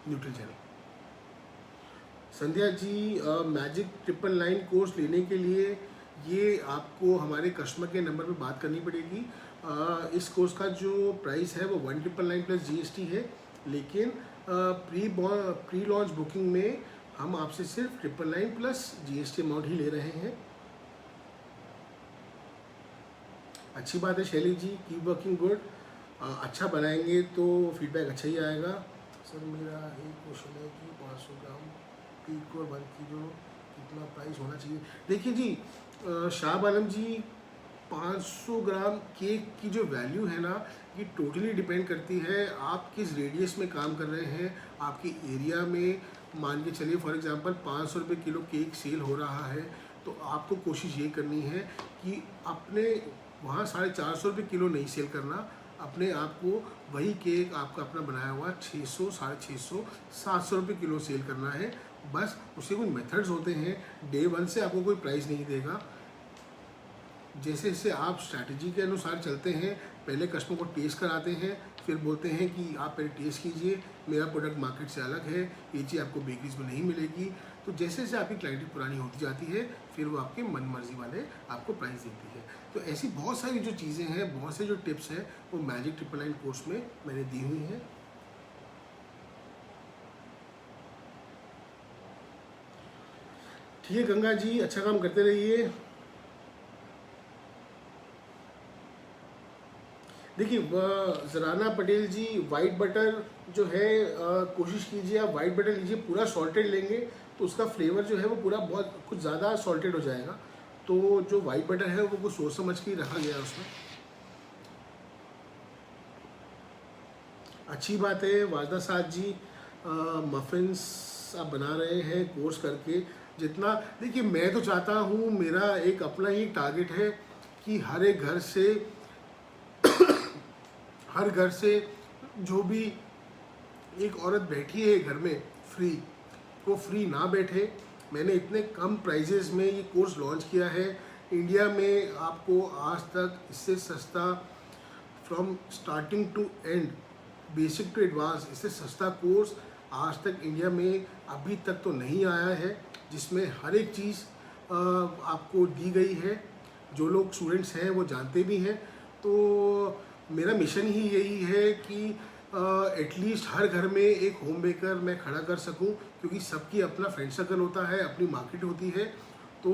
neutral jail. Sandhya ji, magic 999 course लेने के लिए ये आपको हमारे कस्टमर के नंबर पे बात करनी पड़ेगी। इस कोर्स का जो प्राइस है वो 1999 प्लस GST है, लेकिन प्री लॉन्च बुकिंग में हम आपसे सिर्फ 999 प्लस GST अमाउंट ही ले रहे हैं। अच्छी बात है शैली जी, कीप वर्किंग गुड। अच्छा बनाएंगे तो फीडबैक अच्छा ही आएगा। सर मेरा एक क्वेश्चन है कि 500 ग्राम पीक और 1 किलो कितना प्राइस होना चाहिए? देखिए जी शाह आलम जी, 500 ग्राम केक की जो वैल्यू है ना, ये टोटली डिपेंड करती है आप किस रेडियस में काम कर रहे हैं, आपके एरिया में। मान के चलिए फॉर एग्जांपल 500 रुपये किलो केक सेल हो रहा है, तो आपको कोशिश ये करनी है कि अपने वहाँ 450 रुपये किलो नहीं सेल करना, अपने आप को वही केक आपका अपना बनाया हुआ 600, 650, 700 रुपये किलो सेल करना है। बस उसके कोई मेथड्स होते हैं, डे 1 से आपको कोई प्राइस नहीं देगा। जैसे जैसे आप स्ट्रैटेजी के अनुसार चलते हैं, पहले कस्टमर को टेस्ट कराते हैं, फिर बोलते हैं कि आप पहले टेस्ट कीजिए, मेरा प्रोडक्ट मार्केट से अलग है, ये चीज़ आपको बेकरीज में नहीं मिलेगी। तो जैसे जैसे आपकी क्लाइंटेल पुरानी होती जाती है, फिर वो आपके मन मर्जी वाले आपको प्राइस देती है। तो ऐसी बहुत सारी जो चीज़ें हैं, बहुत से जो टिप्स हैं, वो मैजिक 999 कोर्स में मैंने दी हुई हैं। ठीक है गंगा जी, अच्छा काम करते रहिए। देखिए ज़राना पटेल जी, वाइट बटर जो है कोशिश कीजिए आप वाइट बटर लीजिए, पूरा सॉल्टेड लेंगे तो उसका फ्लेवर जो है वो पूरा बहुत कुछ ज़्यादा सॉल्टेड हो जाएगा। तो जो वाइट बटर है वो कुछ सोच समझ के रखा गया है उसमें। अच्छी बात है वाजदा साथ जी, मफिन्स आप बना रहे हैं कोर्स करके। जितना देखिए, मैं तो चाहता हूँ, मेरा एक अपना ही टारगेट है कि हर घर से जो भी एक औरत बैठी है घर में फ्री, वो फ्री ना बैठे। मैंने इतने कम प्राइजेस में ये कोर्स लॉन्च किया है। इंडिया में आपको आज तक इससे सस्ता, from starting to end, basic to advance, इससे सस्ता कोर्स आज तक इंडिया में अभी तक तो नहीं आया है, जिसमें हर एक चीज़ आपको दी गई है। जो लोग स्टूडेंट्स हैं वो जानते भी हैं। तो मेरा मिशन ही यही है कि एटलीस्ट हर घर में एक होम बेकर मैं खड़ा कर सकूं, क्योंकि सबकी अपना फ्रेंड सर्कल होता है, अपनी मार्केट होती है। तो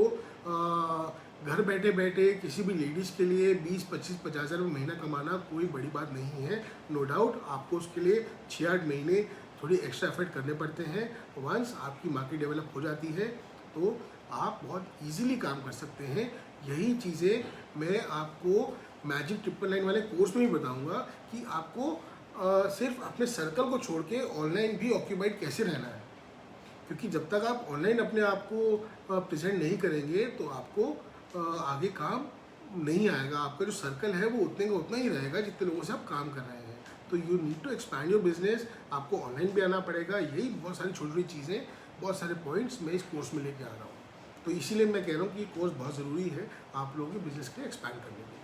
घर बैठे बैठे किसी भी लेडीज़ के लिए 20, 25, 50 हज़ार महीना कमाना कोई बड़ी बात नहीं है। नो डाउट आपको उसके लिए 6-8 महीने थोड़ी एक्स्ट्रा एफर्ट करने पड़ते हैं। वंस आपकी मार्केट डेवलप हो जाती है तो आप बहुत इजीली काम कर सकते हैं। यही चीज़ें मैं आपको मैजिक 999 वाले कोर्स में भी बताऊंगा कि आपको सिर्फ अपने सर्कल को छोड़ के ऑनलाइन भी ऑक्यूपाइड कैसे रहना है। क्योंकि जब तक आप ऑनलाइन अपने आप को प्रेजेंट नहीं करेंगे तो आपको आगे काम नहीं आएगा। आपका जो सर्कल है वो उतने का उतना ही रहेगा जितने लोगों से आप काम कर रहे हैं। तो you need to expand your business. आपको ऑनलाइन भी आना पड़ेगा। यही बहुत सारी छोटी छोटी चीज़ें, बहुत सारे पॉइंट्स मैं इस कोर्स में लेके आ रहा हूँ। तो इसीलिए मैं कह रहा हूँ कि ये कोर्स बहुत ज़रूरी है आप लोगों के बिजनेस के एक्सपैंड करने के लिए।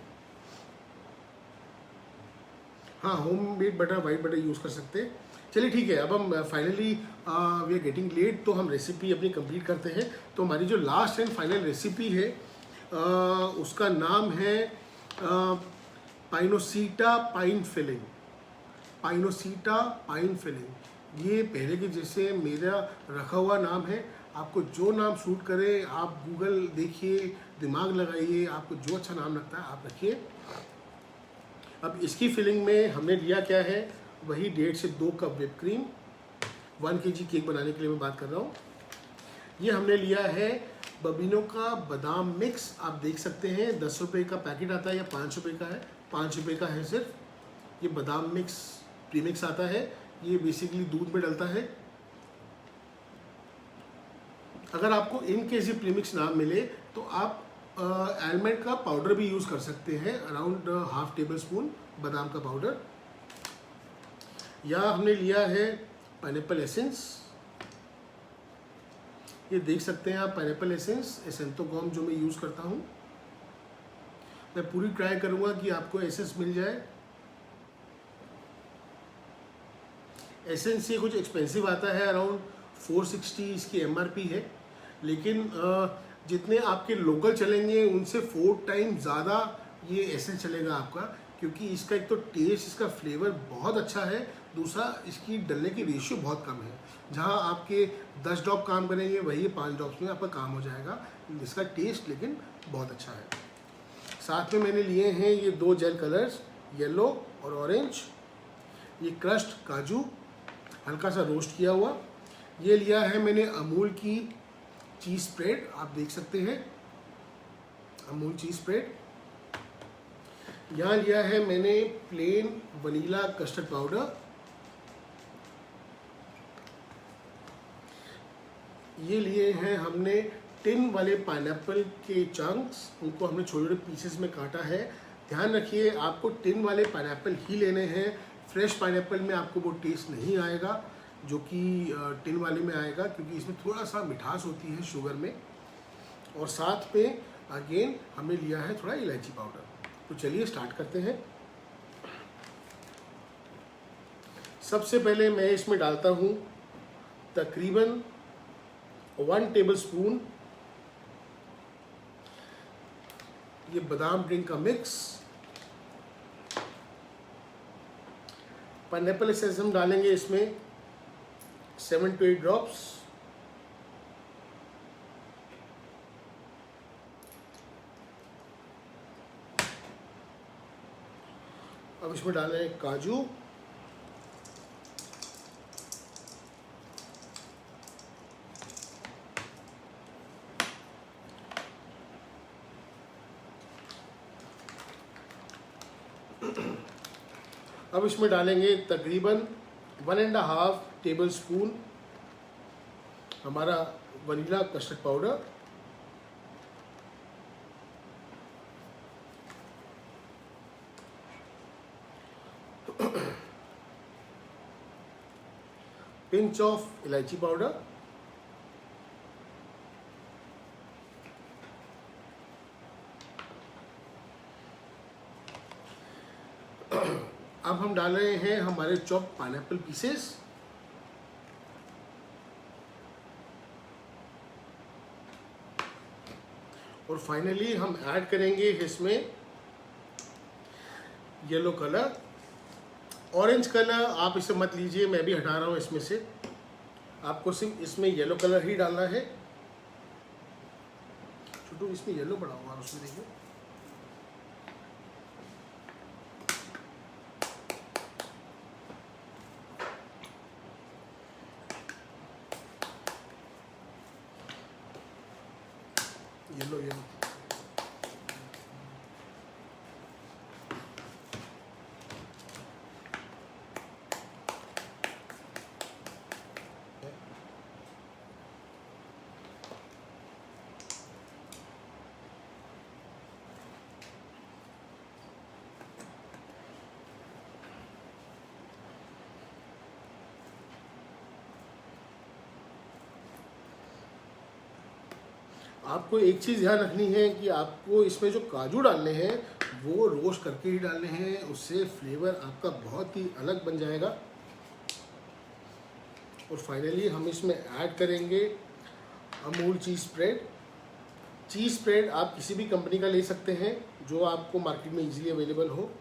हाँ, home made butter, white butter use कर सकते हैं। चलिए ठीक है, अब हम finally we are getting late, तो हम रेसिपी अपनी कंप्लीट करते हैं। तो हमारी जो लास्ट एंड फाइनल रेसिपी है उसका नाम है पाइनोसीटा पाइन फिलिंग। पाइनोसीटा पाइन फिलिंग, ये पहले के जैसे मेरा रखा हुआ नाम है। आपको जो नाम सूट करे आप गूगल देखिए, दिमाग लगाइए, आपको जो अच्छा नाम लगता है आप रखिए। अब इसकी फिलिंग में हमने लिया क्या है, वही 1.5 से 2 cup whip cream, 1 kg cake बनाने के लिए मैं बात कर रहा हूँ। ये हमने लिया है बबिनो का बादाम मिक्स, आप देख सकते हैं 10 रुपये का पैकेट आता है या 5 रुपये का है, 5 रुपये का है सिर्फ। ये बादाम मिक्स प्रीमिक्स आता है, ये बेसिकली दूध में डलता है। अगर आपको इन केस ये प्रीमिक्स ना मिले तो आप आलमंड का पाउडर भी यूज़ कर सकते हैं, अराउंड ½ टेबल स्पून बादाम का पाउडर। या हमने लिया है पाइनएप्पल एसेंस, ये देख सकते हैं आप पाइनएप्पल एसेंस, एसेंथोगॉम जो मैं यूज़ करता हूँ। मैं पूरी ट्राई करूँगा कि आपको एसेंस मिल जाए। एसेंस ये कुछ एक्सपेंसिव आता है, अराउंड 460 इसकी MRP है, लेकिन जितने आपके लोकल चलेंगे उनसे 4 टाइम ज़्यादा ये एसेंस चलेगा आपका, क्योंकि इसका एक तो टेस्ट, इसका फ्लेवर बहुत अच्छा है, दूसरा इसकी डलने की रेशियो बहुत कम है। जहाँ आपके 10 ड्रॉप काम करेंगे वही 5 ड्रॉप्स में आपका काम हो जाएगा। इसका टेस्ट लेकिन बहुत अच्छा है। साथ में मैंने लिए हैं ये 2 जेल कलर्स, येलो और ऑरेंज। ये क्रश्ड काजू हल्का सा रोस्ट किया हुआ। ये लिया है मैंने अमूल की चीज़ स्प्रेड, आप देख सकते हैं अमूल चीज़ स्प्रेड। यहाँ लिया है मैंने प्लेन वनीला कस्टर्ड पाउडर। ये लिए हैं हमने टिन वाले पाइनएप्पल के चंक्स, उनको हमने छोटे छोटे पीसेस में काटा है। ध्यान रखिए आपको टिन वाले पाइनएप्पल ही लेने हैं, फ्रेश पाइनएप्पल में आपको वो टेस्ट नहीं आएगा जो कि टिन वाले में आएगा, क्योंकि इसमें थोड़ा सा मिठास होती है शुगर में। और साथ में अगेन हमने लिया है थोड़ा इलायची पाउडर। तो चलिए स्टार्ट करते हैं। सबसे पहले मैं इसमें डालता हूँ तकरीबन 1 टेबल स्पून ये बादाम ड्रिंक का मिक्स। पाइनएप्पल एसेंस हम डालेंगे इसमें 7 to 8 ड्रॉप्स। अब इसमें डालें काजू, अब इसमें डालेंगे तकरीबन 1.5 टेबल स्पून हमारा vanilla custard powder. Pinch of इलायची पाउडर। अब हम डाल रहे हैं हमारे चॉप पाइनएप्पल पीसेस। और फाइनली हम ऐड करेंगे इसमें येलो कलर। ऑरेंज कलर आप इसे मत लीजिए, मैं भी हटा रहा हूँ इसमें से। आपको सिर्फ इसमें येलो कलर ही डालना है। छोटू इसमें येलो पड़ा हुआ उसमें देखिए। येलो येलो आपको एक चीज़ ध्यान रखनी है कि आपको इसमें जो काजू डालने हैं वो रोस्ट करके ही डालने हैं, उससे फ्लेवर आपका बहुत ही अलग बन जाएगा। और फाइनली हम इसमें ऐड करेंगे अमूल चीज़ स्प्रेड। चीज़ स्प्रेड आप किसी भी कंपनी का ले सकते हैं जो आपको मार्केट में इजीली अवेलेबल हो।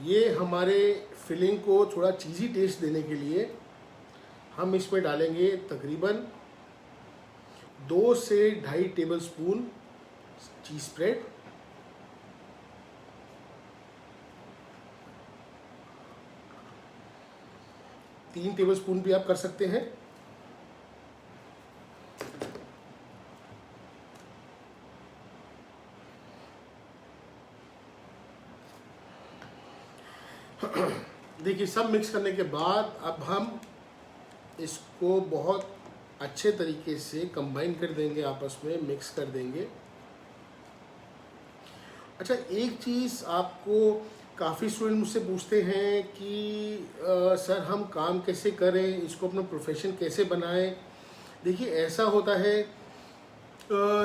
ये हमारे फिलिंग को थोड़ा चीज़ी टेस्ट देने के लिए हम इसमें डालेंगे तकरीबन 2 से 2.5 टेबल स्पून चीज स्प्रेड, तीन टेबलस्पून भी आप कर सकते हैं। देखिए सब मिक्स करने के बाद अब हम इसको बहुत अच्छे तरीके से कंबाइन कर देंगे, आपस में मिक्स कर देंगे। अच्छा, एक चीज़ आपको काफ़ी स्टूडेंट मुझसे पूछते हैं कि सर हम काम कैसे करें, इसको अपना प्रोफेशन कैसे बनाएं। देखिए ऐसा होता है,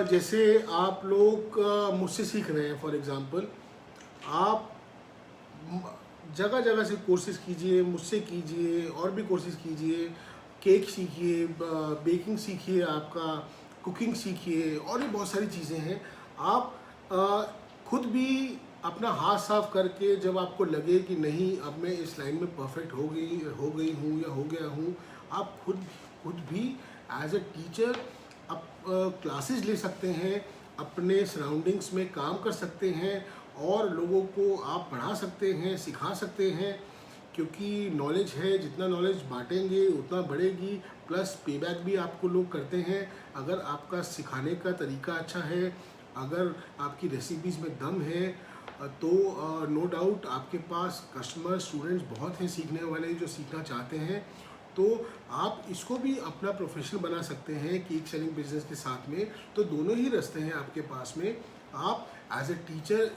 जैसे आप लोग मुझसे सीख रहे हैं, फॉर एग्ज़ाम्पल आप जगह जगह से कोर्सेज कीजिए, मुझसे कीजिए, और भी कोर्सेज कीजिए, केक सीखिए, बेकिंग सीखिए, आपका कुकिंग सीखिए, और भी बहुत सारी चीज़ें हैं। आप खुद भी अपना हाथ साफ करके जब आपको लगे कि नहीं अब मैं इस लाइन में परफेक्ट हो गई हूँ या हो गया हूँ, आप खुद भी एज अ टीचर आप क्लासेस ले सकते हैं, अपने सराउंडिंग्स में काम कर सकते हैं और लोगों को आप पढ़ा सकते हैं, सिखा सकते हैं, क्योंकि नॉलेज है, जितना नॉलेज बांटेंगे उतना बढ़ेगी। प्लस पेबैक भी आपको लोग करते हैं अगर आपका सिखाने का तरीका अच्छा है, अगर आपकी रेसिपीज़ में दम है, तो नो डाउट आपके पास कस्टमर स्टूडेंट्स बहुत हैं सीखने वाले जो सीखना चाहते हैं। तो आप इसको भी अपना प्रोफेशन बना सकते हैं केक सेलिंग बिजनेस के साथ में। तो दोनों ही रास्ते हैं आपके पास में। आप एज ए टीचर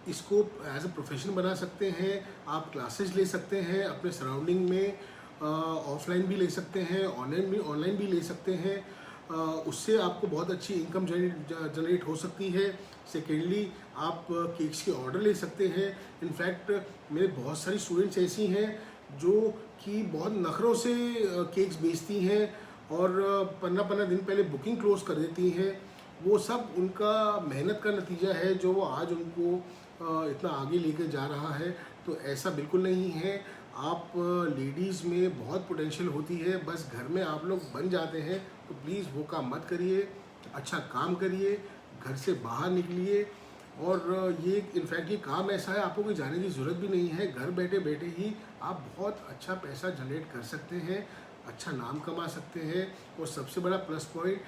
इसको एज ए प्रोफेशन बना सकते हैं, आप क्लासेस ले सकते हैं अपने सराउंडिंग में, ऑफलाइन भी ले सकते हैं, ऑनलाइन भी ले सकते हैं। उससे आपको बहुत अच्छी इनकम जनरेट हो सकती है। सेकेंडली आप केक्स के ऑर्डर ले सकते हैं। इनफैक्ट मेरे बहुत सारी स्टूडेंट्स ऐसी हैं जो कि बहुत नखरों से केक्स बेचती हैं और 15-15 दिन पहले बुकिंग क्लोज कर देती हैं। वो सब उनका मेहनत का नतीजा है जो वो आज उनको इतना आगे लेके जा रहा है। तो ऐसा बिल्कुल नहीं है। आप लेडीज़ में बहुत पोटेंशियल होती है, बस घर में आप लोग बन जाते हैं। तो प्लीज़ वो काम मत करिए, अच्छा काम करिए, घर से बाहर निकलिए। और ये इनफैक्ट ये काम ऐसा है आपको कोई जाने की ज़रूरत भी नहीं है। घर बैठे बैठे ही आप बहुत अच्छा पैसा जनरेट कर सकते हैं, अच्छा नाम कमा सकते हैं। और सबसे बड़ा प्लस पॉइंट,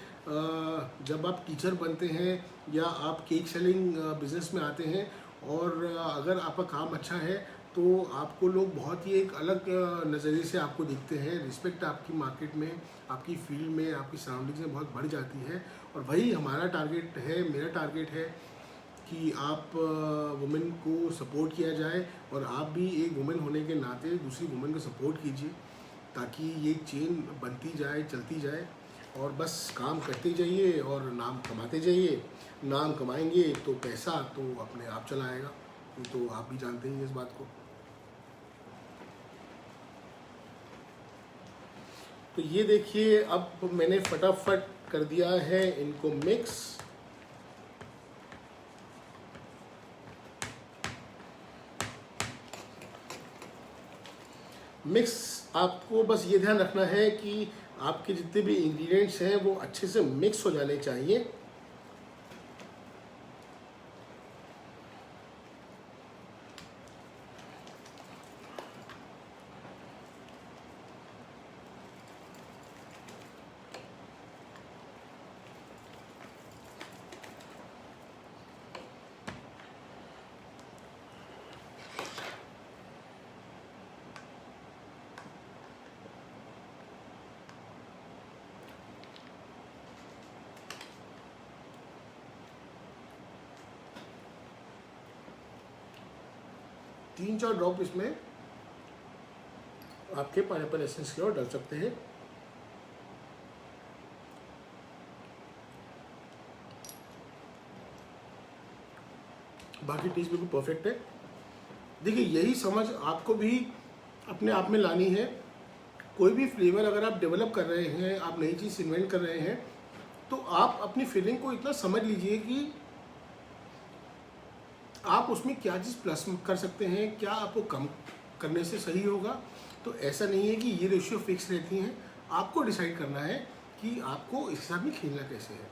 जब आप टीचर बनते हैं या आप केक सेलिंग बिज़नेस में आते हैं और अगर आपका काम अच्छा है तो आपको लोग बहुत ही एक अलग नज़रिए से आपको देखते हैं। रिस्पेक्ट आपकी मार्केट में, आपकी फील्ड में, आपकी सराउंडिंग्स में बहुत बढ़ जाती है। और वही हमारा टारगेट है, मेरा टारगेट है कि आप वुमेन को सपोर्ट किया जाए और आप भी एक वुमेन होने के नाते दूसरी वुमेन को सपोर्ट कीजिए, ताकि ये चेन बनती जाए, चलती जाए। और बस काम करते जाइए और नाम कमाते जाइए। नाम कमाएंगे तो पैसा तो अपने आप चला आएगा। तो आप भी जानते ही हैं इस बात को। तो ये देखिए अब मैंने फटाफट कर दिया है इनको मिक्स। मिक्स आपको बस ये ध्यान रखना है कि आपके जितने भी इंग्रेडिएंट्स हैं वो अच्छे से मिक्स हो जाने चाहिए। तीन चार ड्रॉप इसमें आपके पाइनएप्पल एसेंस की ओर डाल सकते हैं। बाकी टेस्ट बिल्कुल परफेक्ट है। देखिए यही समझ आपको भी अपने आप में लानी है। कोई भी फ्लेवर अगर आप डेवलप कर रहे हैं, आप नई चीज़ इन्वेंट कर रहे हैं, तो आप अपनी फीलिंग को इतना समझ लीजिए कि आप उसमें क्या चीज़ प्लस कर सकते हैं, क्या आपको कम करने से सही होगा। तो ऐसा नहीं है कि ये रेशियो फिक्स रहती हैं, आपको डिसाइड करना है कि आपको इस हिसाब में खेलना कैसे है।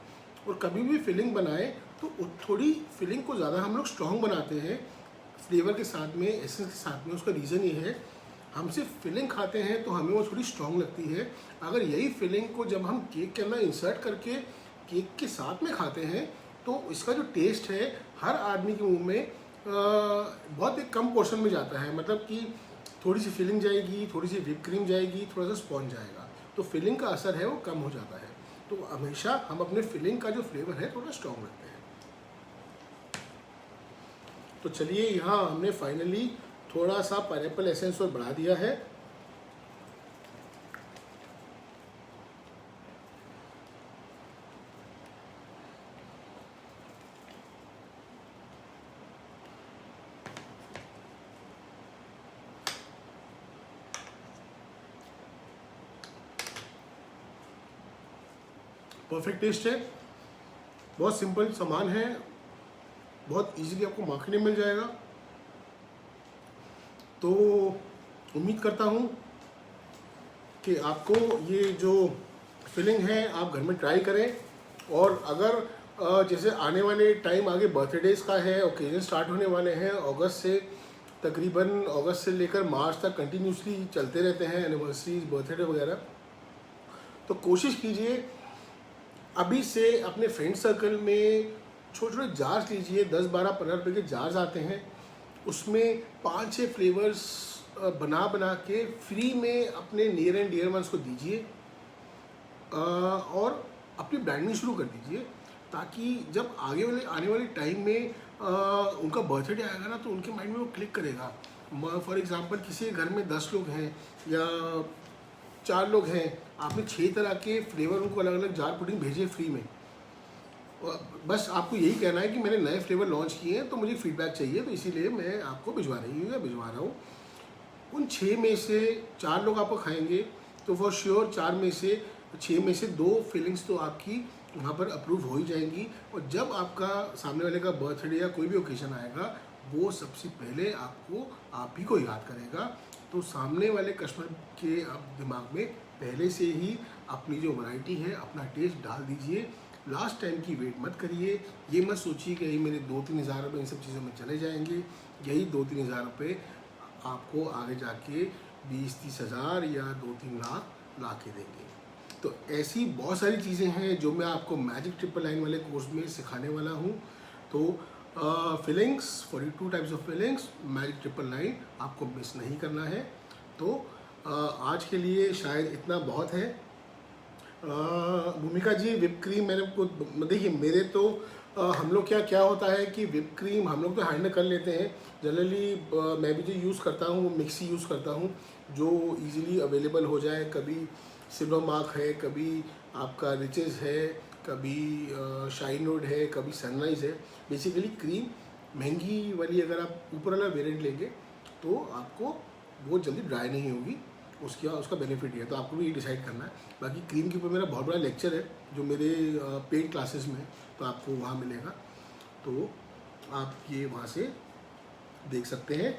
और कभी भी फीलिंग बनाएं तो थोड़ी फिलिंग को ज़्यादा हम लोग स्ट्रॉन्ग बनाते हैं फ्लेवर के साथ में, एसेंस के साथ में। उसका रीज़न ये है, हम सिर्फ फिलिंग खाते हैं तो हमें वो थोड़ी स्ट्रॉन्ग लगती है। अगर यही फिलिंग को जब हम केक के अंदर इंसर्ट करके केक के साथ में खाते हैं तो इसका जो टेस्ट है हर आदमी के मुंह में बहुत एक कम पोर्शन में जाता है। मतलब कि थोड़ी सी फिलिंग जाएगी, थोड़ी सी व्हिप क्रीम जाएगी, थोड़ा सा स्पॉन्ज जाएगा, तो फिलिंग का असर है वो कम हो जाता है। तो हमेशा हम अपने फिलिंग का जो फ्लेवर है थोड़ा स्ट्रॉन्ग रखते हैं। तो चलिए, यहाँ हमने फाइनली थोड़ा सा पाइनएप्पल एसेंस और बढ़ा दिया है। परफेक्ट टेस्ट है, बहुत सिंपल सामान है, बहुत इजीली आपको मार्केट में मिल जाएगा। तो उम्मीद करता हूँ कि आपको ये जो फिलिंग है आप घर में ट्राई करें। और अगर जैसे आने वाले टाइम आगे बर्थडेज का है, ओकेजन स्टार्ट होने वाले हैं अगस्त से, तकरीबन अगस्त से लेकर मार्च तक कंटिन्यूसली चलते रहते हैं एनिवर्सरीज, बर्थडे वगैरह। तो कोशिश कीजिए अभी से अपने फ्रेंड सर्कल में छोटे छोटे जार्स लीजिए, 10-12-15 रुपये के जार्स आते हैं, उसमें 5-6 फ्लेवर्स बना के फ्री में अपने नियर एंड डियर वंस को दीजिए और अपनी ब्रांडिंग शुरू कर दीजिए, ताकि जब आने वाले टाइम में उनका बर्थडे आएगा ना तो उनके माइंड में वो क्लिक करेगा। फॉर एग्जांपल किसी के घर में 10 लोग हैं या 4 लोग हैं, आपने 6 तरह के फ्लेवर उनको अलग अलग जार पुडिंग भेजे फ्री में। बस आपको यही कहना है कि मैंने नए फ्लेवर लॉन्च किए हैं तो मुझे फीडबैक चाहिए, तो इसीलिए मैं आपको भिजवा रहा हूँ। उन 6 में से 4 लोग आपको खाएंगे तो फॉर श्योर 6 में से 2 फीलिंग्स तो आपकी वहाँ पर अप्रूव हो ही जाएंगी। और जब आपका सामने वाले का बर्थडे या कोई भी ओकेजन आएगा, वो सबसे पहले आपको आप ही को याद करेगा। तो सामने वाले कस्टमर के आप दिमाग में पहले से ही अपनी जो वैरायटी है, अपना टेस्ट डाल दीजिए। लास्ट टाइम की वेट मत करिए, ये मत सोचिए कि यही मेरे 2-3 हज़ार रुपये इन सब चीज़ों में चले जाएंगे। यही 2-3 हज़ार रुपये आपको आगे जाके 20-30 हज़ार या 2-3 लाख ला के देंगे। तो ऐसी बहुत सारी चीज़ें हैं जो मैं आपको मैजिक ट्रिपल लाइन वाले कोर्स में सिखाने वाला हूँ। तो fillings, 42 types of fillings, magic triple line आपको मिस नहीं करना है। तो आज के लिए शायद इतना बहुत है। भूमिका जी, विप क्रीम मैंने आपको देखिए, मेरे तो हम लोग क्या होता है कि विप क्रीम हम लोग तो हैंडल कर लेते हैं जनरली। मैं भी जो यूज़ करता हूँ वो मिक्सी यूज़ करता हूँ जो इजीली अवेलेबल हो जाए। कभी सिल्वर मार्क है, कभी आपका रिचेस है, कभी शाइनवुड है, कभी सनराइज़ है। बेसिकली क्रीम महंगी वाली अगर आप ऊपर वाला वेरिएंट लेंगे तो आपको बहुत जल्दी ड्राई नहीं होगी, उसका बेनिफिट है। तो आपको भी ये डिसाइड करना है। बाकी क्रीम के ऊपर मेरा बहुत बड़ा लेक्चर है जो मेरे पेड क्लासेस में, तो आपको वहाँ मिलेगा, तो आप ये वहाँ से देख सकते हैं।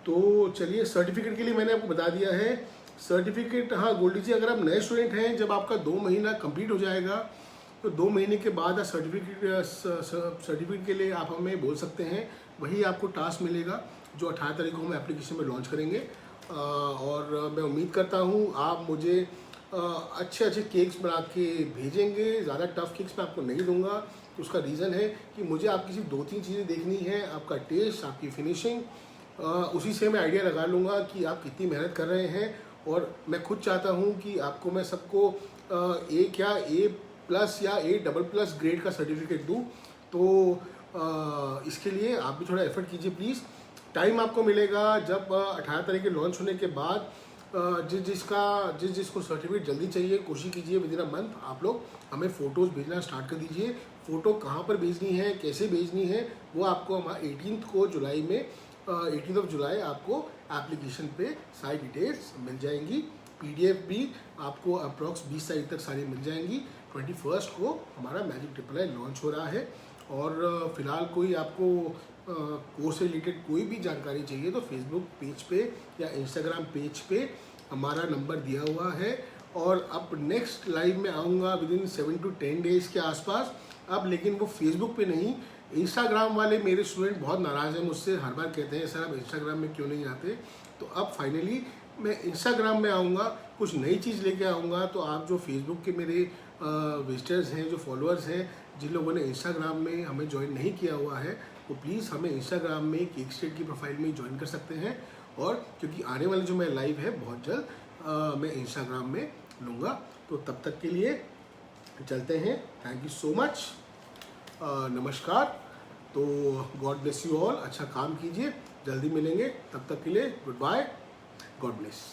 तो चलिए, सर्टिफिकेट के लिए मैंने आपको बता दिया है। सर्टिफिकेट, हाँ गोल्डी जी, अगर आप नए स्टूडेंट हैं, जब आपका 2 महीना कंप्लीट हो जाएगा तो 2 महीने के बाद सर्टिफिकेट के लिए आप हमें बोल सकते हैं। वही आपको टास्क मिलेगा जो 18 तारीख को हम एप्लीकेशन में लॉन्च करेंगे। और मैं उम्मीद करता हूँ आप मुझे अच्छे केक्स बना के भेजेंगे। ज़्यादा टफ केक्स मैं आपको नहीं दूंगा। तो उसका रीज़न है कि मुझे आपकी सिर्फ 2-3 चीज़ें देखनी है, आपका टेस्ट, आपकी फिनिशिंग। उसी से मैं आइडिया लगा लूँगा कि आप कितनी मेहनत कर रहे हैं। और मैं खुद चाहता हूँ कि आपको मैं सबको A+ या A++ ग्रेड का सर्टिफिकेट दूँ। तो इसके लिए आप भी थोड़ा एफर्ट कीजिए प्लीज़। टाइम आपको मिलेगा जब 18 तारीख के लॉन्च होने के बाद। जिसको सर्टिफिकेट जल्दी चाहिए, कोशिश कीजिए विदिन अ मंथ आप लोग हमें फ़ोटोज़ भेजना स्टार्ट कर दीजिए। फ़ोटो कहाँ पर भेजनी है, कैसे भेजनी है, वो आपको हमारा 18 जुलाई आपको एप्लीकेशन पे सारी डिटेल्स मिल जाएंगी। PDF भी आपको अप्रॉक्स 20 तारीख तक सारी मिल जाएंगी। 21 को हमारा मैजिक ट्रिपल लाइन लॉन्च हो रहा है। और फिलहाल कोई आपको कोर्स से रिलेटेड कोई भी जानकारी चाहिए तो फेसबुक पेज पे या इंस्टाग्राम पेज पे हमारा नंबर दिया हुआ है। और अब नेक्स्ट लाइव में आऊँगा विदिन 7 to 10 डेज़ के आसपास, अब लेकिन वो फेसबुक पे नहीं, इंस्टाग्राम वाले मेरे स्टूडेंट बहुत नाराज़ हैं मुझसे, हर बार कहते हैं सर आप इंस्टाग्राम में क्यों नहीं आते। तो अब फाइनली मैं इंस्टाग्राम में आऊँगा, कुछ नई चीज़ लेके आऊँगा। तो आप जो फेसबुक के मेरे विजिटर्स हैं, जो फॉलोअर्स हैं, जिन लोगों ने इंस्टाग्राम में हमें ज्वाइन नहीं किया हुआ है, वो प्लीज़ हमें इंस्टाग्राम में केक स्टेट की प्रोफाइल में ज्वाइन कर सकते हैं। और क्योंकि आने वाले जो मेरा लाइव है बहुत जल्द मैं इंस्टाग्राम में लूँगा। तो तब तक के लिए चलते हैं, थैंक यू सो मच, नमस्कार। तो गॉड ब्लेस यू ऑल, अच्छा काम कीजिए, जल्दी मिलेंगे, तब तक के लिए गुड बाय, गॉड ब्लेस।